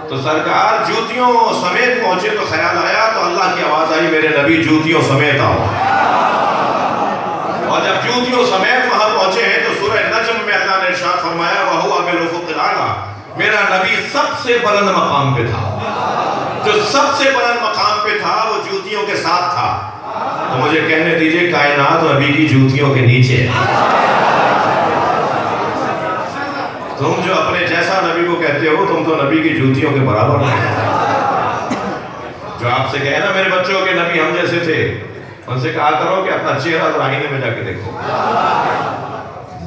تو سرکار جوتیوں سمیت پہنچے تو خیال آیا تو اللہ کی آواز آئی, میرے نبی جوتیوں سمیت آؤ. اور جب جوتیوں سمیت وہاں پہنچے ہیں تو سورہ نجم میں اللہ نے ارشاد فرمایا وَهُوَ بِالْأُفُقِ الْأَعْلَىٰ, میرا نبی سب سے بلند مقام پہ تھا. جو سب سے بلند مقام پہ تھا وہ جوتیوں کے ساتھ تھا. تو مجھے کہنے دیجئے کائنات نبی کی جوتیوں کے نیچے. تم جو اپنے جیسا نبی کو کہتے ہو, تم تو نبی کی جوتیوں کے برابر نہیں. جو آپ سے کہے نا میرے بچوں کے نبی ہم جیسے تھے, ان سے کہا کرو کہ اپنا چہرہ ذرا آئینے میں جا کے دیکھو.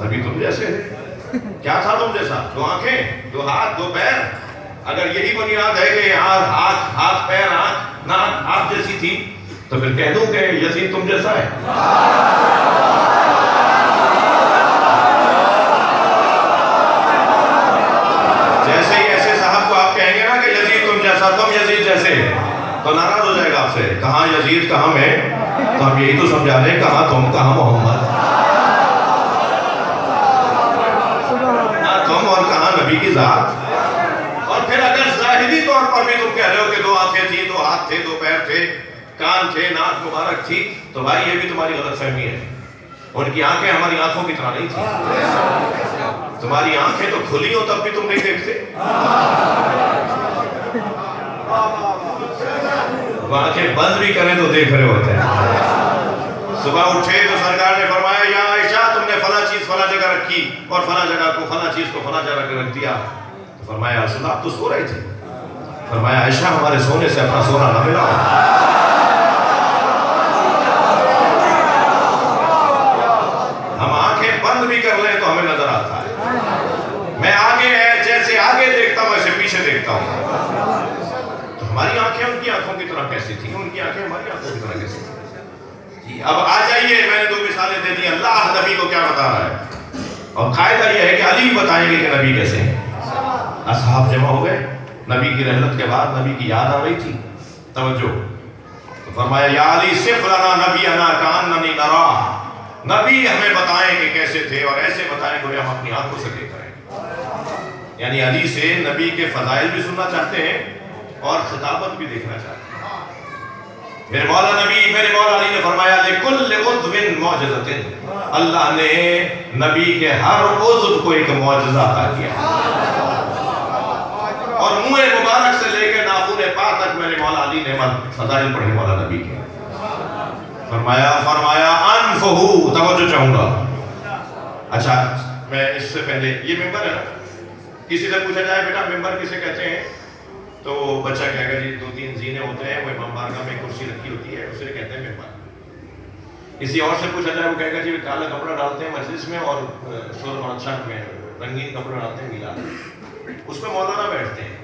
نبی تم جیسے کیا تھا تم جیسا؟ 2 آنکھیں, 2 ہاتھ, 2 پیر. اگر یہی بنیاد ہے کہ ہاتھ پیر آنکھ ناک آپ جیسی تھی تو پھر کہہ دوں کہ یزید تم جیسا ہے. جیسے ہی ایسے صاحب کو آپ کہیں گے نا کہ یزید تم جیسا, تم یزید جیسے, تو ناراض ہو جائے گا آپ سے. کہاں یزید کہاں میں, تو ہم یہی تو سمجھا رہے ہیں, کہاں تم کہاں محمد. تم اور کہاں نبی کی ذات. اور پھر اگر ظاہری طور پر بھی تم کہہ رہے ہو کہ 2 آنکھیں تھی, 2 ہاتھ تھے, 2 پیر تھے, کان تھے, ناک مبارک تھی, تو بھائی یہ بھی تمہاری غلط فہمی ہے. ان کی آنکھیں ہماری آنکھوں کی طرح نہیں تھی. تمہاری آنکھیں تو کھلی ہو تب بھی تم نہیں دیکھتے. وہ آنکھیں بند بھی کریں تو دیکھ رہے ہوتے ہیں. صبح اٹھے تو سرکار نے فرمایا یا عائشہ تم نے فلاں چیز فلاں جگہ رکھی اور فلاں جگہ کو فلاں چیز کو فلاں جگہ رکھ دیا. تو فرمایا رسول اللہ آپ تو سو رہے تھے. فرمایا عائشہ ہمارے سونے سے اپنا سونا نہ ملا. ہم آنکھیں بند بھی کر لیں تو ہمیں نظر آتا ہے. میں آگے جیسے آگے دیکھتا ہوں ویسے پیچھے دیکھتا ہوں. تو ہماری آنکھیں ان کی آنکھوں کی طرح کیسی تھیں, ان کی آنکھیں ہماری آنکھوں کی طرح کیسی تھیں. اب آ جائیے, میں نے 2 مثالیں دے دی. اللہ نبی کو کیا بتا رہا ہے, اور قاعدہ یہ ہے کہ علی بتائیں گے کہ نبی کیسے ہیں. اصحاب جمع ہو گئے, نبی کی رحلت کے بعد نبی کی یاد آ رہی تھی. توجہ. تو فرمایا یا علی صف لنا نبینا کاننی نرا, نبی ہمیں بتائیں کہ کیسے تھے اور ایسے بتائیں کہ ہم اپنی آنکھوں سے دیکھ رہے ہیں. یعنی علی سے نبی کے فضائل بھی سننا چاہتے ہیں اور خطابت بھی دیکھنا چاہتے ہیں. میرے مولا علی نے فرمایا لِكُلِّ عُضْوٍ مُعْجِزَةٍ, اللہ نے نبی کے ہر عضو کو ایک معجزہ عطا کیا. اور منہ مبارک سے لے کے ناخن پا تک میرے مولا علی نے فضائل پڑھے مولا نبی کے. فرمایا انفہو, توجہ چاہوں گا. اچھا میں اس سے پہلے, یہ ممبر ہے نا, کسی سے پوچھا جائے بیٹا ممبر کسے کہتے ہیں تو بچہ کہے گا جی 2-3 زینے ہوتے ہیں, وہ امام بارگاہ میں کرسی رکھی ہوتی ہے, اسے کہتے ہیں ممبر. کسی اور سے پوچھا جائے وہ کہے گا جی کالا کپڑا ڈالتے ہیں مجلس میں اور شور اور چھت میں رنگین کپڑا ڈالتے ہیں گیلا, اس میں مولانا بیٹھتے ہیں.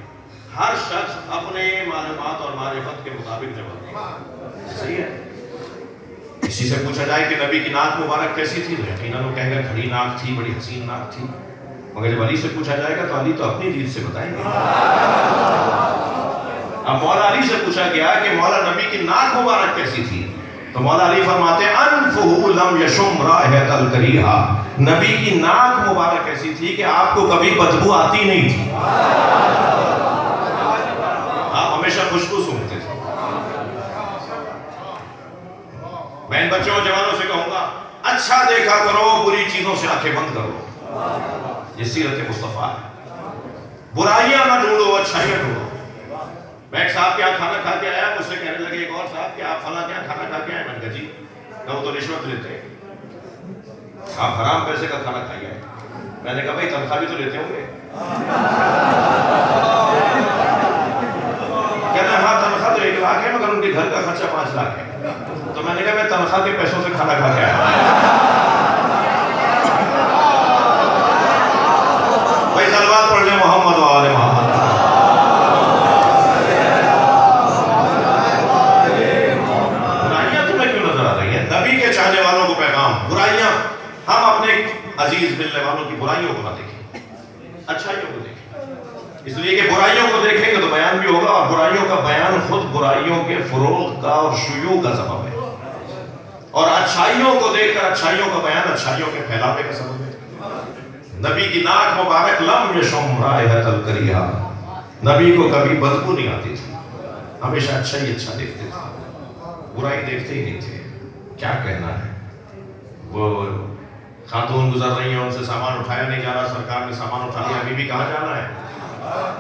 ہر شخص اپنے معلومات اور معرفت کے مطابق جواب دے گا. صحیح ہے. کسی سے پوچھا جائے کہ نبی کی ناک مبارک کیسی تھی, تو یقیناً وہ کہے گا کھڑی ناک تھی, بڑی حسین ناک تھی. مگر جب علی سے پوچھا جائے گا تو علی تو اپنی دید سے بتائیں گے. اب مولا علی سے پوچھا گیا کہ مولا نبی کی ناک مبارک کیسی تھی تو مولا علی فرماتے ہیں انفہ لم یشم رائحۃ الکریہا، نبی کی ناک مبارک ایسی تھی کہ آپ کو کبھی بدبو آتی نہیں تھی، آپ ہمیشہ خوشبو سونگھتے تھے. میں ان بچوں اور جوانوں سے کہوں گا اچھا دیکھا کرو، بری چیزوں سے آنکھیں بند کرو، یہ سیرت مصطفیٰ ہے. برائیاں نہ ڈھونڈو، اچھائیاں ڈھونڈو. میں ایک صاحب کے یہاں کھانا کھا کے آیا، مجھ سے کہنے لگے ایک اور صاحب کہ آپ فلاں کے یہاں کھانا کھا کے آئے. میں نے کہا جی. وہ تو رشوت لیتے ہیں، آپ حرام پیسے کا کھانا کھائیے. میں نے کہا بھائی تنخواہ بھی تو لیتے ہوں گے. کہنا ہاں تنخواہ تو 1 لاکھ ہے مگر ان کے گھر کا خرچہ 5 لاکھ ہے. تو میں نے کہا میں تنخواہ کے پیسوں سے کھانا کھا کے آیا. بھائی صلوات پڑھ لیں محمد و آل محمد. نبی کے چاہنے والوں کو پیغام، برائیاں ہم اپنے عزیز ملنے والوں کی برائیوں کو نہ دیکھیں، اچھائیوں کو دیکھیں. اس لیے کہ برائیوں کو دیکھیں گے تو بیان بھی ہوگا، اور برائیوں کا بیان خود برائیوں کے فروغ کا اور شیوع کا سبب ہے، اور اچھائیوں کو دیکھ کر اچھائیوں کا بیان اچھائیوں کے پھیلاوے کا سبب ہے. نبی کی ناک مبارک لم یشم رائحۃ الکریہا، نبی کو کبھی بدبو نہیں آتی تھی، ہمیشہ اچھا ہی اچھا دیکھتے تھے، برائی دیکھتے ہی نہیں تھے. کیا کہنا ہے، وہ خاتون گزر رہی ہیں، ان سے سامان اٹھایا نہیں جا رہا، سرکار نے سامان اٹھا لیا. ابھی بھی کہاں جانا ہے؟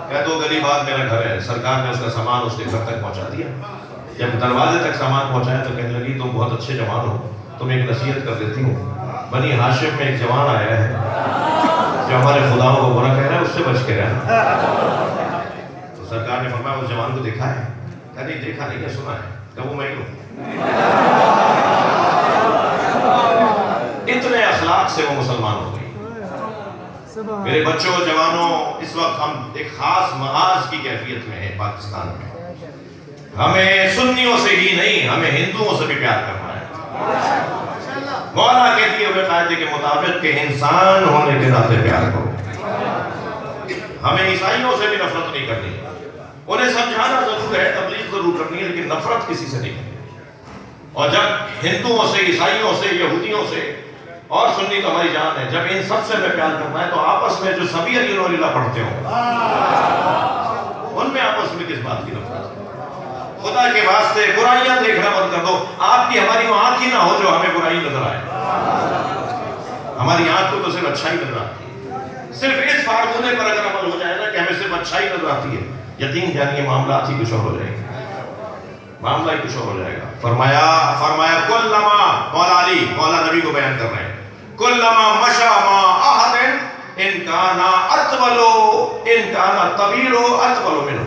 کہہ دو گلی بعد میرا گھر ہے. سرکار نے اس کا سامان اس کے گھر تک پہنچا دیا. جب دروازے تک سامان پہنچایا تو کہنے لگی تم بہت اچھے جوان ہو، تم ایک نصیحت کر دیتی ہوں. بنی ہاشم میں ایک جوان آیا ہے جو ہمارے خداؤں کو برا کہہ رہا ہے، اس سے بچ کے رہنا. تو سرکار نے فرمایا اس جوان کو دیکھا ہے؟ کہا نہیں دیکھا نہیں، کیا سنا ہے؟ کہا وہ میں ہی ہوں. اتنے اخلاق سے وہ مسلمان ہو گئی. میرے بچوں اور جوانوں، اس وقت ہم ایک خاص محاذ کی کیفیت میں ہیں پاکستان میں. ہمیں سنیوں سے ہی نہیں، ہمیں ہندوؤں سے بھی پیار کرنا ہے. مولا کے دیے ہوئے قاعدے کے مطابق کہ انسان ہونے کے ناطے پیار کرو. ہمیں عیسائیوں سے بھی نفرت نہیں کرنی، انہیں سمجھانا ضرور ہے، تبلیغ ضرور کرنی ہے، لیکن نفرت کسی سے نہیں کرنی. اور جب ہندوؤں سے، عیسائیوں سے، یہودیوں سے، اور سنی تو ہماری جان ہے، جب ان سب سے میں پیار کرنا ہے تو آپس میں جو سبھی علی اللہ پڑھتے ہوں ان میں آپس میں کس بات کی نفرت ہے؟ خدا کے واسطے برائیاں دیکھنا بند کر دو. آپ کی ہماری وہ آنکھ ہی نہ ہو جو ہمیں برائی نظر آئے. ہماری آنکھ کو تو صرف اچھائی نظر آتی ہے. صرف اس فارمولے پر اگر عمل ہو جائے نا کہ ہمیں صرف اچھائی نظر آتی ہے، یقین جانیے معاملات ہی کچھ اور ہو جائیں گے، معاملہ ہی کچھ اور ہو جائے گا. فرمایا کلما، مولا علی مولا نبی کو بیان کر رہے ہیں، کلما مشا ما احد ان کانا اطولو ان کانا طویلو اطولو منہ.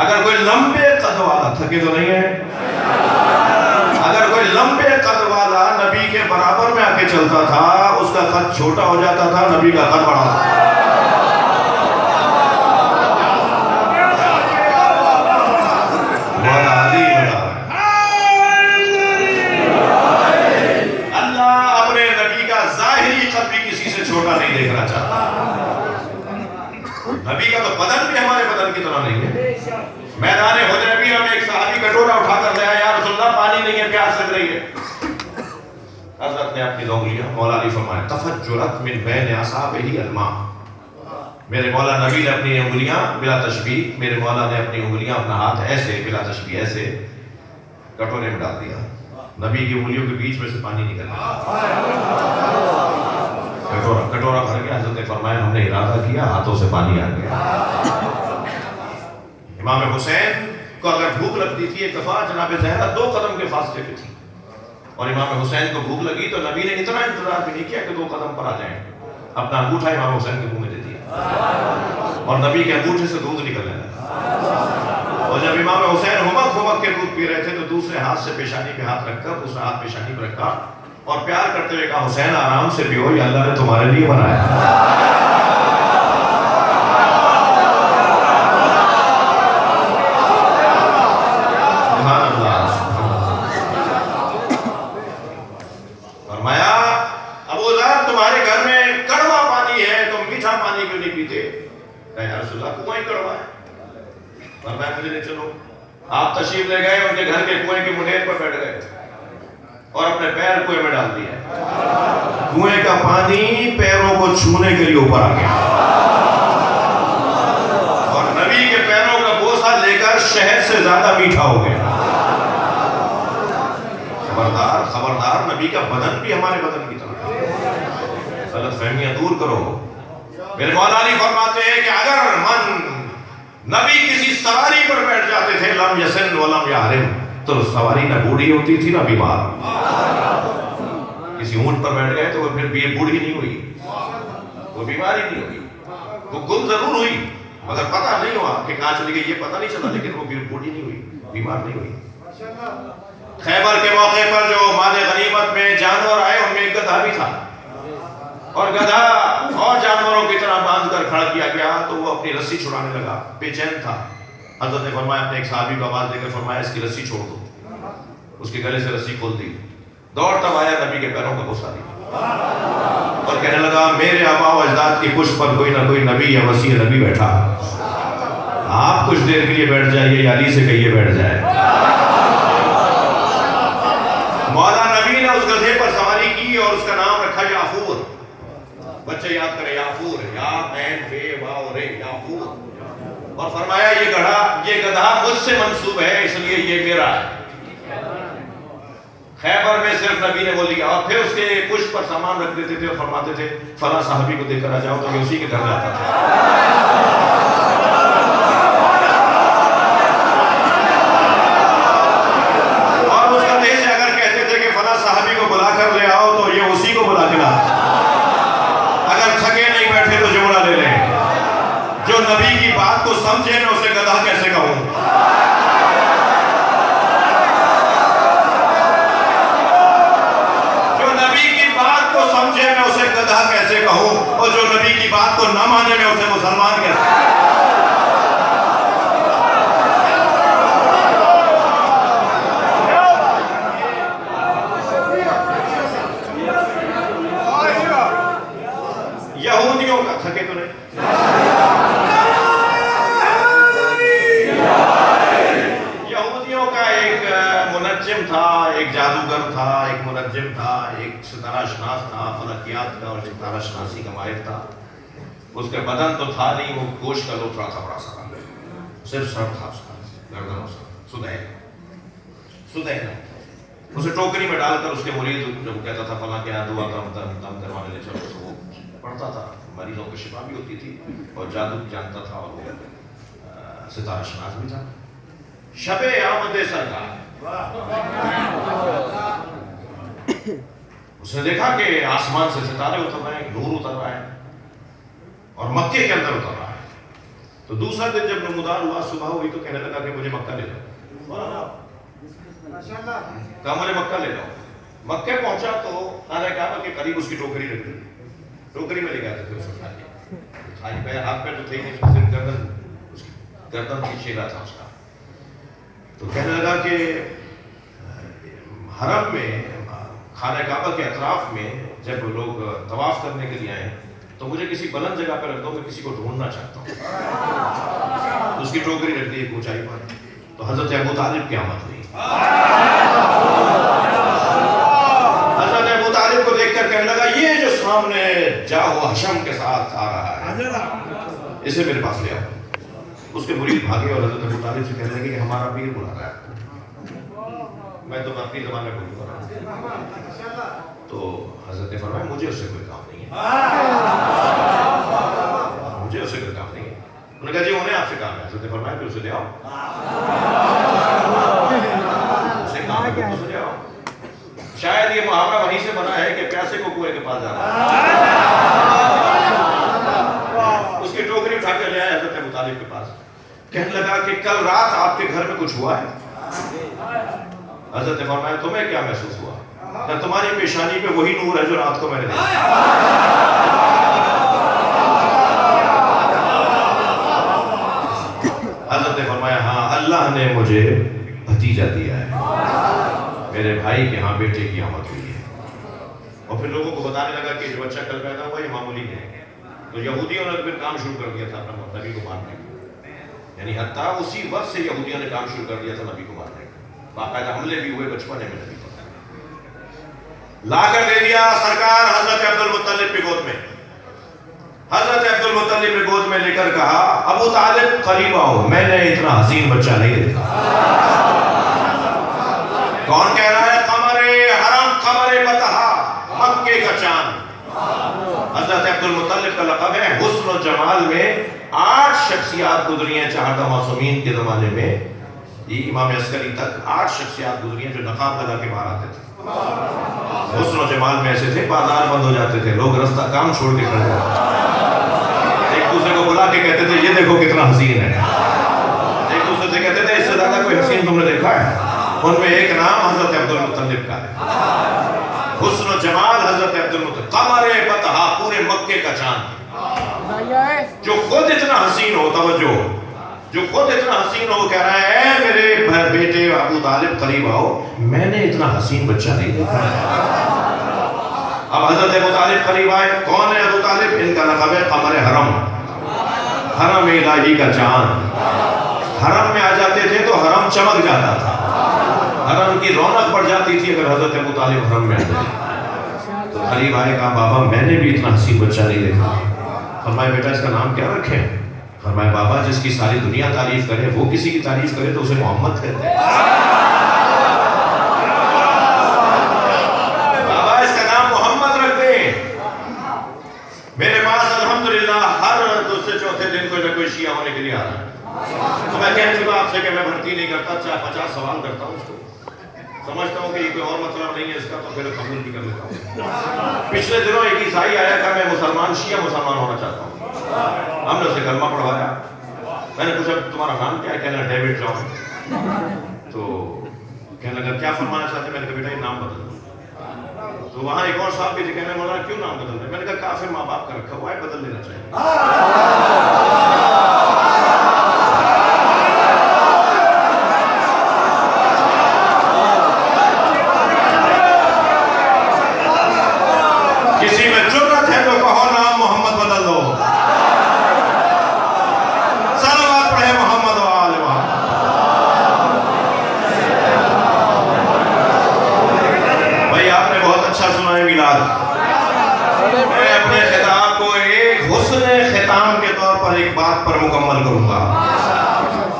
اگر کوئی لمبے قد والا، تھکے تو نہیں ہے، اگر کوئی لمبے قد والا نبی کے برابر میں آ کے چلتا تھا، اس کا قد چھوٹا ہو جاتا تھا، نبی کا قد بڑا تھا. اللہ اپنے نبی کا ظاہری قد بھی کسی سے چھوٹا نہیں دیکھنا چاہتا. نبی کا تو بدن بھی ہمارے بدن کی طرح نہیں ہے. میدان حدیبیہ میں ایک صحابی کٹورا اٹھا کر لیا، یا رسول اللہ پانی نہیں ہے، پیاس لگ رہی ہے. حضرت نے اپنی انگلیاں، مولا علی فرمایا تفجرت من بین اصابعہ الماء. میرے مولا نبی نے اپنی انگلیاں بلا تشبیہ، میرے مولا نے اپنی انگلیاں، اپنا ہاتھ ایسے بلا تشبیہ ایسے کٹورے میں ڈال دیا. نبی کی انگلیوں کے بیچ میں سے پانی نکل گیا. کٹورا بھر گیا. حضرت نے فرمایا ہم نے ارادہ کیا، ہاتھوں سے پانی آ گیا. امام حسین کو اگر بھوک لگتی تھی، ایک دفعہ جناب زہرا 2 قدم کے فاصلے پہ تھی اور امام حسین کو بھوک لگی تو نبی نے اتنا انتظار بھی نہیں کیا کہ 2 قدم پر آ جائیں، اپنا انگوٹھا امام حسین کے منہ میں دے دیا اور نبی کے انگوٹھے سے دودھ نکلنے لگا. اور جب امام حسین ہمک کے دودھ پی رہے تھے تو دوسرے ہاتھ سے پیشانی پہ ہاتھ رکھ کر دوسرا ہاتھ پیشانی پہ رکھا اور پیار کرتے ہوئے کہا حسین آرام سے پیو، یہ اللہ نے تمہارے لیے بنایا. فرمایا ابو ذر تمہارے گھر میں کڑوا پانی ہے، چلے چلو. آپ تشریف لے گئے ان کے گھر کے کنویں کے منیر پر بیٹھ گئے اور اپنے پیر کنویں میں ڈال دیا. کنویں کا پانی پیروں کو چھونے کے لیے اوپر آ گیا اور نبی کے پیروں کا بوسہ لے کر شہد سے زیادہ میٹھا ہو گیا. خبردار خبردار، نبی کا بدن بھی ہمارے بدن کی طرح. غلط فہمیاں دور کرو. میرے مولا علی فرماتے ہیں کہ اگر نبی کسی سواری پر بیٹھ جاتے تھے لم یسن ولم یحرم، تو سواری نہ بوڑھی ہوتی تھی نہ بیمار. کسی اونٹ پر بیٹھ گئے تو وہ پھر بھی بوڑھی نہیں ہوئی، وہ بیماری نہیں ہوئی. وہ گم ضرور ہوئی مگر پتہ نہیں ہوا کہ کہاں چلی گئی، یہ پتہ نہیں چلا، لیکن وہ بوڑھی نہیں ہوئی، بیمار نہیں ہوئی. خیبر کے موقع پر جو مال غنیمت میں جانور آئے ان میں ایک گدھا بھی تھا اور گدھا اور جانوروں کی طرح باندھ کر کھڑا کیا گیا تو وہ اپنی رسی چھڑانے لگا، بے چین تھا. حضرت نے فرمایا اپنے ایک صحابی کو آواز دے کر فرمایا اس کی رسی چھوڑ دو. اس کے گلے سے رسی کھول دی، دوڑتا آیا نبی کے پیروں کا بوسہ دیا اور کہنے لگا میرے آبا و اجداد کی پشت پر کوئی نہ کوئی نبی یا وسیع نبی بیٹھا، آپ کچھ دیر کے لیے بیٹھ جائیے یا علی سے کہیے بیٹھ جائے. مولا نبی نے اس گدھے پر سواری کی اور اس کا نام رکھا یافور. بچے یاد کریں یافور، یا عین فے واو رے یافور. اور فرمایا یہ گدھا مجھ سے منسوب ہے اس لیے یہ میرا ہے. خیبر میں صرف نبی نے وہ لیا اور پھر اس کے پشت پر سامان رکھ دیتے تھے اور فرماتے تھے فلاں صحابی کو دے کر آ جاؤ، تو یہ اسی کے گھر جاتا تھا. اور اس گدھے سے اگر کہتے تھے کہ فلاں صحابی کو بلا کر لے آؤ تو یہ اسی کو بلا کے لاتا. اگر تھکے نہیں بیٹھے تو جملہ لے لیں، جو نبی کی بات کو سمجھے میں اسے گدھا کیسے کہوں. جو نبی کی بات کو سمجھے میں اسے گدھا کیسے کہوں اور جو نبی کی بات کو نہ مانے میں اسے مسلمان کیسے کہوں. یہودیوں کا تھکے تو نہیں، یہودیوں کا ایک منجم تھا، ایک جادوگر تھا، ایک منجم تھا، ایک ستارہ شناس تھا، فلکیات کا اور ستارہ شناسی کا ماہر تھا. اس کے بدن تو تھا نہیں، وہ گوشت کا لوٹڑا تھا بڑا سارا، صرف سر تھا اس کا، گردن اس کا سدین. اسے ٹوکری میں ڈال کر اس کے مرید جب کہتا تھا فلاں کے یہاں دعا دم کروانے لے چلو تو وہ پڑھتا تھا. مریضوں کو شفا بھی ہوتی تھی اور جادو بھی جانتا تھا اور وہ ستارہ شناس بھی تھا. شب آمد سرکار، اس نے دیکھا کہ آسمان سے ستارے اتر رہے ہیں، نور اتر رہا ہے اور مکے کے اندر اتر رہا ہے. تو دوسرا دن جب نمودار ہوا، صبح ہوئی تو کہنے لگا کہ مجھے مکہ لے جاؤ. کہا مجھے مکہ لے جاؤ. مکہ پہنچا تو خانہ کعبہ کے قریب اس کی ٹوکری رکھ دی، ٹوکری میں لے گیا تھا. پھر ہاتھ پیر تو تھے نہیں، صرف گردن کی چہرہ تھا اس کا. تو کہنے لگا کہ حرم میں خانہ کعبہ کے اطراف میں جب لوگ طواف کرنے کے لیے آئے تو مجھے کسی بلند جگہ پہ رکھ دو، میں کسی کو ڈھونڈنا چاہتا ہوں. اس کی ٹوکری رکھ دی ایک اونچائی پر. تو حضرت ابو طالب کی آمد ہوئی. حضرت ابو طالب کو دیکھ کر کہنے لگا یہ جو سامنے جاؤ حشم کے ساتھ آ رہا ہے اسے میرے پاس لے آؤ. اس کے مرید بھاگے اور حضرت ابو طالب سے کہنے لگے کہ ہمارا پیر بلا رہا ہے. میں تو اپنی زبان میں بول رہا ہوں. تو حضرت نے فرمایا مجھے اس سے کوئی کام نہیں ہے، مجھے اس سے کوئی کام نہیں ہے. انہوں نے کہا جی انہیں آپ سے کام ہے. حضرت نے فرمایا پھر اسے لے آؤ، اسے کام ہے اسے لے آؤ. شاید یہ محاورہ وہیں سے بنا ہے کہ پیاسے کو کنویں کے پاس جانا. اس کی ٹوکری اٹھا کے لے آئے حضرت ابو طالب کے پاس. کہنے لگا کہ کل رات آپ کے گھر میں کچھ ہوا ہے؟ حضرت نے فرمایا تمہیں کیا محسوس ہوا؟ کہ تمہاری پیشانی پہ وہی نور ہے جو رات کو میں نے دیکھا. حضرت نے فرمایا ہاں اللہ نے مجھے بھتیجا دیا ہے، میرے بھائی کے ہاں بیٹے کی آمد ہوئی ہے. اور پھر لوگوں کو بتانے لگا کہ جو بچہ کل پیدا ہوا یہ معمولی ہے. تو یہودیوں نے پھر کام شروع کر دیا تھا اپنا نبی کو مارنے کا. یعنی حتیٰ اسی وقت سے یہودیوں نے کام شروع کر دیا تھا نبی کو مارنے کا، باقاعدہ حملے بھی ہوئے بچپنے میں نبی پر، لا کر دے دیا سرکار حضرت عبد المطلب کی گود میں۔ حضرت عبد المطلب نے گود میں لے کر کہا ابو طالب قریب آؤ، میں نے اتنا حسین بچہ نہیں دیکھا۔ کون کہہ رہا ہے؟ قمر حرم، قمر بطحا، مکے کا چاند۔ حضرت عبد المطلب کا لقب ہے۔ حسن و جمال میں 8 شخصیات گزری ہیں چہارہ معصومین کے زمانے میں، یہ امام عسکری تک 8 شخصیات گزری ہیں جو نقاب لگا کے باہر آتے تھے۔ حسن و جمال میں ایسے تھے، بازار بند ہو جاتے تھے، لوگ رستہ کام چھوڑ کے کھڑے ہوتے، ایک دوسرے کو بلا کے کہتے تھے یہ دیکھو کتنا حسین ہے، ایک دوسرے سے کہتے تھے اس سے زیادہ کوئی حسین تم نے دیکھا ہے؟ ان میں ایک نام حضرت عبد المطلب کا ہے۔ حسن و جمال حضرت عبد المطلب، قمر بطحا، پورے مکے کا چاند، جو خود اتنا حسین ہو، توجہ، جو خود اتنا حسین ہو، کہہ رہا ہے اے میرے بیٹے ابو طالب قریب آؤ، میں نے اتنا حسین بچہ نہیں دیکھا۔ اب حضرت ابو طالب قریب آئے۔ کون ہے ابو طالب؟ ان کا لقب ہے قمر حرم، حرم الہی کا چاند۔ حرم میں آ جاتے تھے تو حرم چمک جاتا تھا، حرم کی رونق بڑھ جاتی تھی اگر حضرت ابو طالب حرم میں آتے۔ تو قریب آئے، کہا بابا میں نے بھی اتنا حسین بچہ نہیں دیکھا۔ فرمایا بیٹا اس کا نام کیا رکھیں؟ فرمایا بابا جس کی ساری دنیا تعریف کرے وہ کسی کی تعریف کرے تو اسے محمد کہتے ہیں۔ بابا اس کا نام محمد رکھ دیں۔ میرے پاس الحمدللہ ہر دوسرے چوتھے دن کوئی نہ کوئی شیعہ ہونے کے لیے آ رہا ہے، تو میں کہہ چکا آپ سے کہ میں بھرتی نہیں کرتا، 50 سوال کرتا ہوں اس کو، سمجھتا ہوں کہ یہ کوئی اور مطلب نہیں ہے اس کا، تو پھر قبول بھی کر لیتا ہوں۔ پچھلے دنوں ایک عیسائی آیا تھا، میں مسلمان شیعہ مسلمان ہونا چاہتا ہوں، ہم نے اسے کلمہ پڑھوایا۔ میں نے پوچھا تمہارا نام کیا ہے؟ کہنا ڈیوڈ جان۔ تو کہنے لگا کیا فرمانا چاہتے ہیں؟ میں نے کہا بیٹا یہ نام بدل دو۔ تو وہاں ایک اور صاحب بھی تھے، کہنے مولانا کیوں نام بدل رہے؟ میں نے کہا کافر ماں باپ کا رکھا ہوا ہے، بدل لینا چاہیے۔ کسی میں جرت ہے تو کہو نام محمد بدل دو۔ صلوات پڑھے محمد و آل محمد۔ بھائی آپ نے بہت اچھا سنا ہے میلاد۔ میں اپنے خطاب کو ایک حسن ختام کے طور پر ایک بات پر مکمل کروں گا۔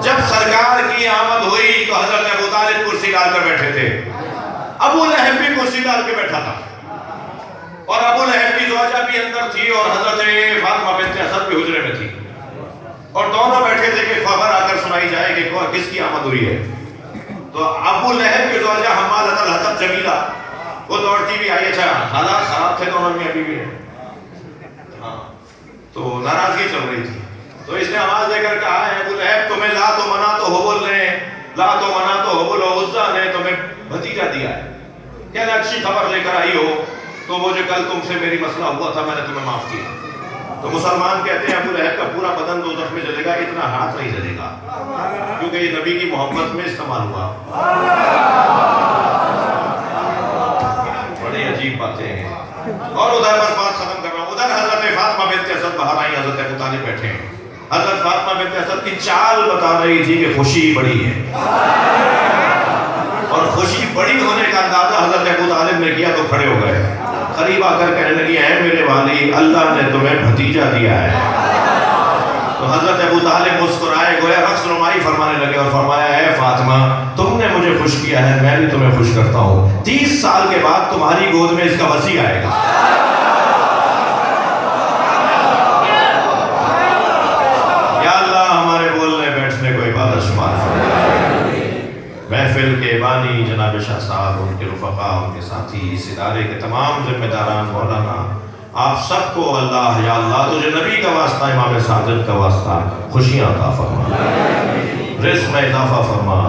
جب سرکار کی آمد ہوئی تو حضرت ابو طالب کرسی ڈال کر بیٹھے تھے، ابو لہب بھی کرسی ڈال کے بیٹھا تھا، اور ابو لہب کی زوجہ بھی اندر تھی، اور حضرت فاطمہ بنت اسد بھی حجرے میں تھی، اور دونوں بیٹھے تھے کہ خبر آ کر سنائی جائے کہ کس کی آمد ہوئی ہے۔ تو ابو لہب کی زوجہ حمالۃ الحطب جمیلہ وہ دوڑتی بھی آئی۔ اچھا حالات خراب تھے دونوں میں، ابھی بھی ہے، ہاں، تو ناراضگی چل رہی تھی، تو اس نے آواز دے کر کہا ہے ابو لہب تمہیں لات و منات و حبل نے، لات و منات و حبل و عزا نے تمہیں بھتیجا دیا ہے، کہنا اچھی خبر لے کر آئی ہو، تو وہ جو کل تم سے میری مسئلہ ہوا تھا میں نے تمہیں معاف کیا۔ تو مسلمان کہتے ہیں ابو لہب کا پورا بدن دوزخ میں جلے گا، اتنا ہاتھ نہیں جلے گا، کیونکہ یہ نبی کی محبت میں استعمال ہوا۔ بڑی عجیب باتیں ہیں۔ اور ادھر بس بات ختم کر رہا ہوں، ادھر حضرت فاطمہ بنت اسد باہر آئی، حضرت ابو طالب بیٹھے ہیں۔ حضرت فاطمہ بنت اسد کی چال بتا رہی تھی کہ خوشی بڑی ہے، اور خوشی بڑی ہونے کا اندازہ حضرت ابو طالب نے کیا تو کھڑے ہو گئے، قریب آ کر کہنے لگی اے میرے والی اللہ نے تمہیں بھتیجا دیا ہے۔ تو حضرت ابو طالب مسکرائے، گویا رقص نمائی فرمانے لگے اور فرمایا اے فاطمہ تم نے مجھے خوش کیا ہے، میں بھی تمہیں خوش کرتا ہوں، 30 سال کے بعد تمہاری گود میں اس کا وسیع آئے گا۔ یا اللہ ہمارے بولنے بیٹھنے کو عبادت شمار فرما۔ محفل کے بانی جناب شاہ صاحب، ان کے رفقا، ان کے ساتھی، اس ادارے کے تمام ذمہ داران، مولانا، آپ سب کو اللہ یا اللہ تجھے نبی کا واسطہ، امام ساجد کا واسطہ خوشیاں عطا فرما، رزق میں اضافہ فرما،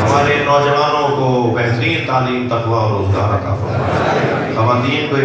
ہمارے نوجوانوں کو بہترین تعلیم، تقویٰ اور روزگار عطا فرما، خواتین کو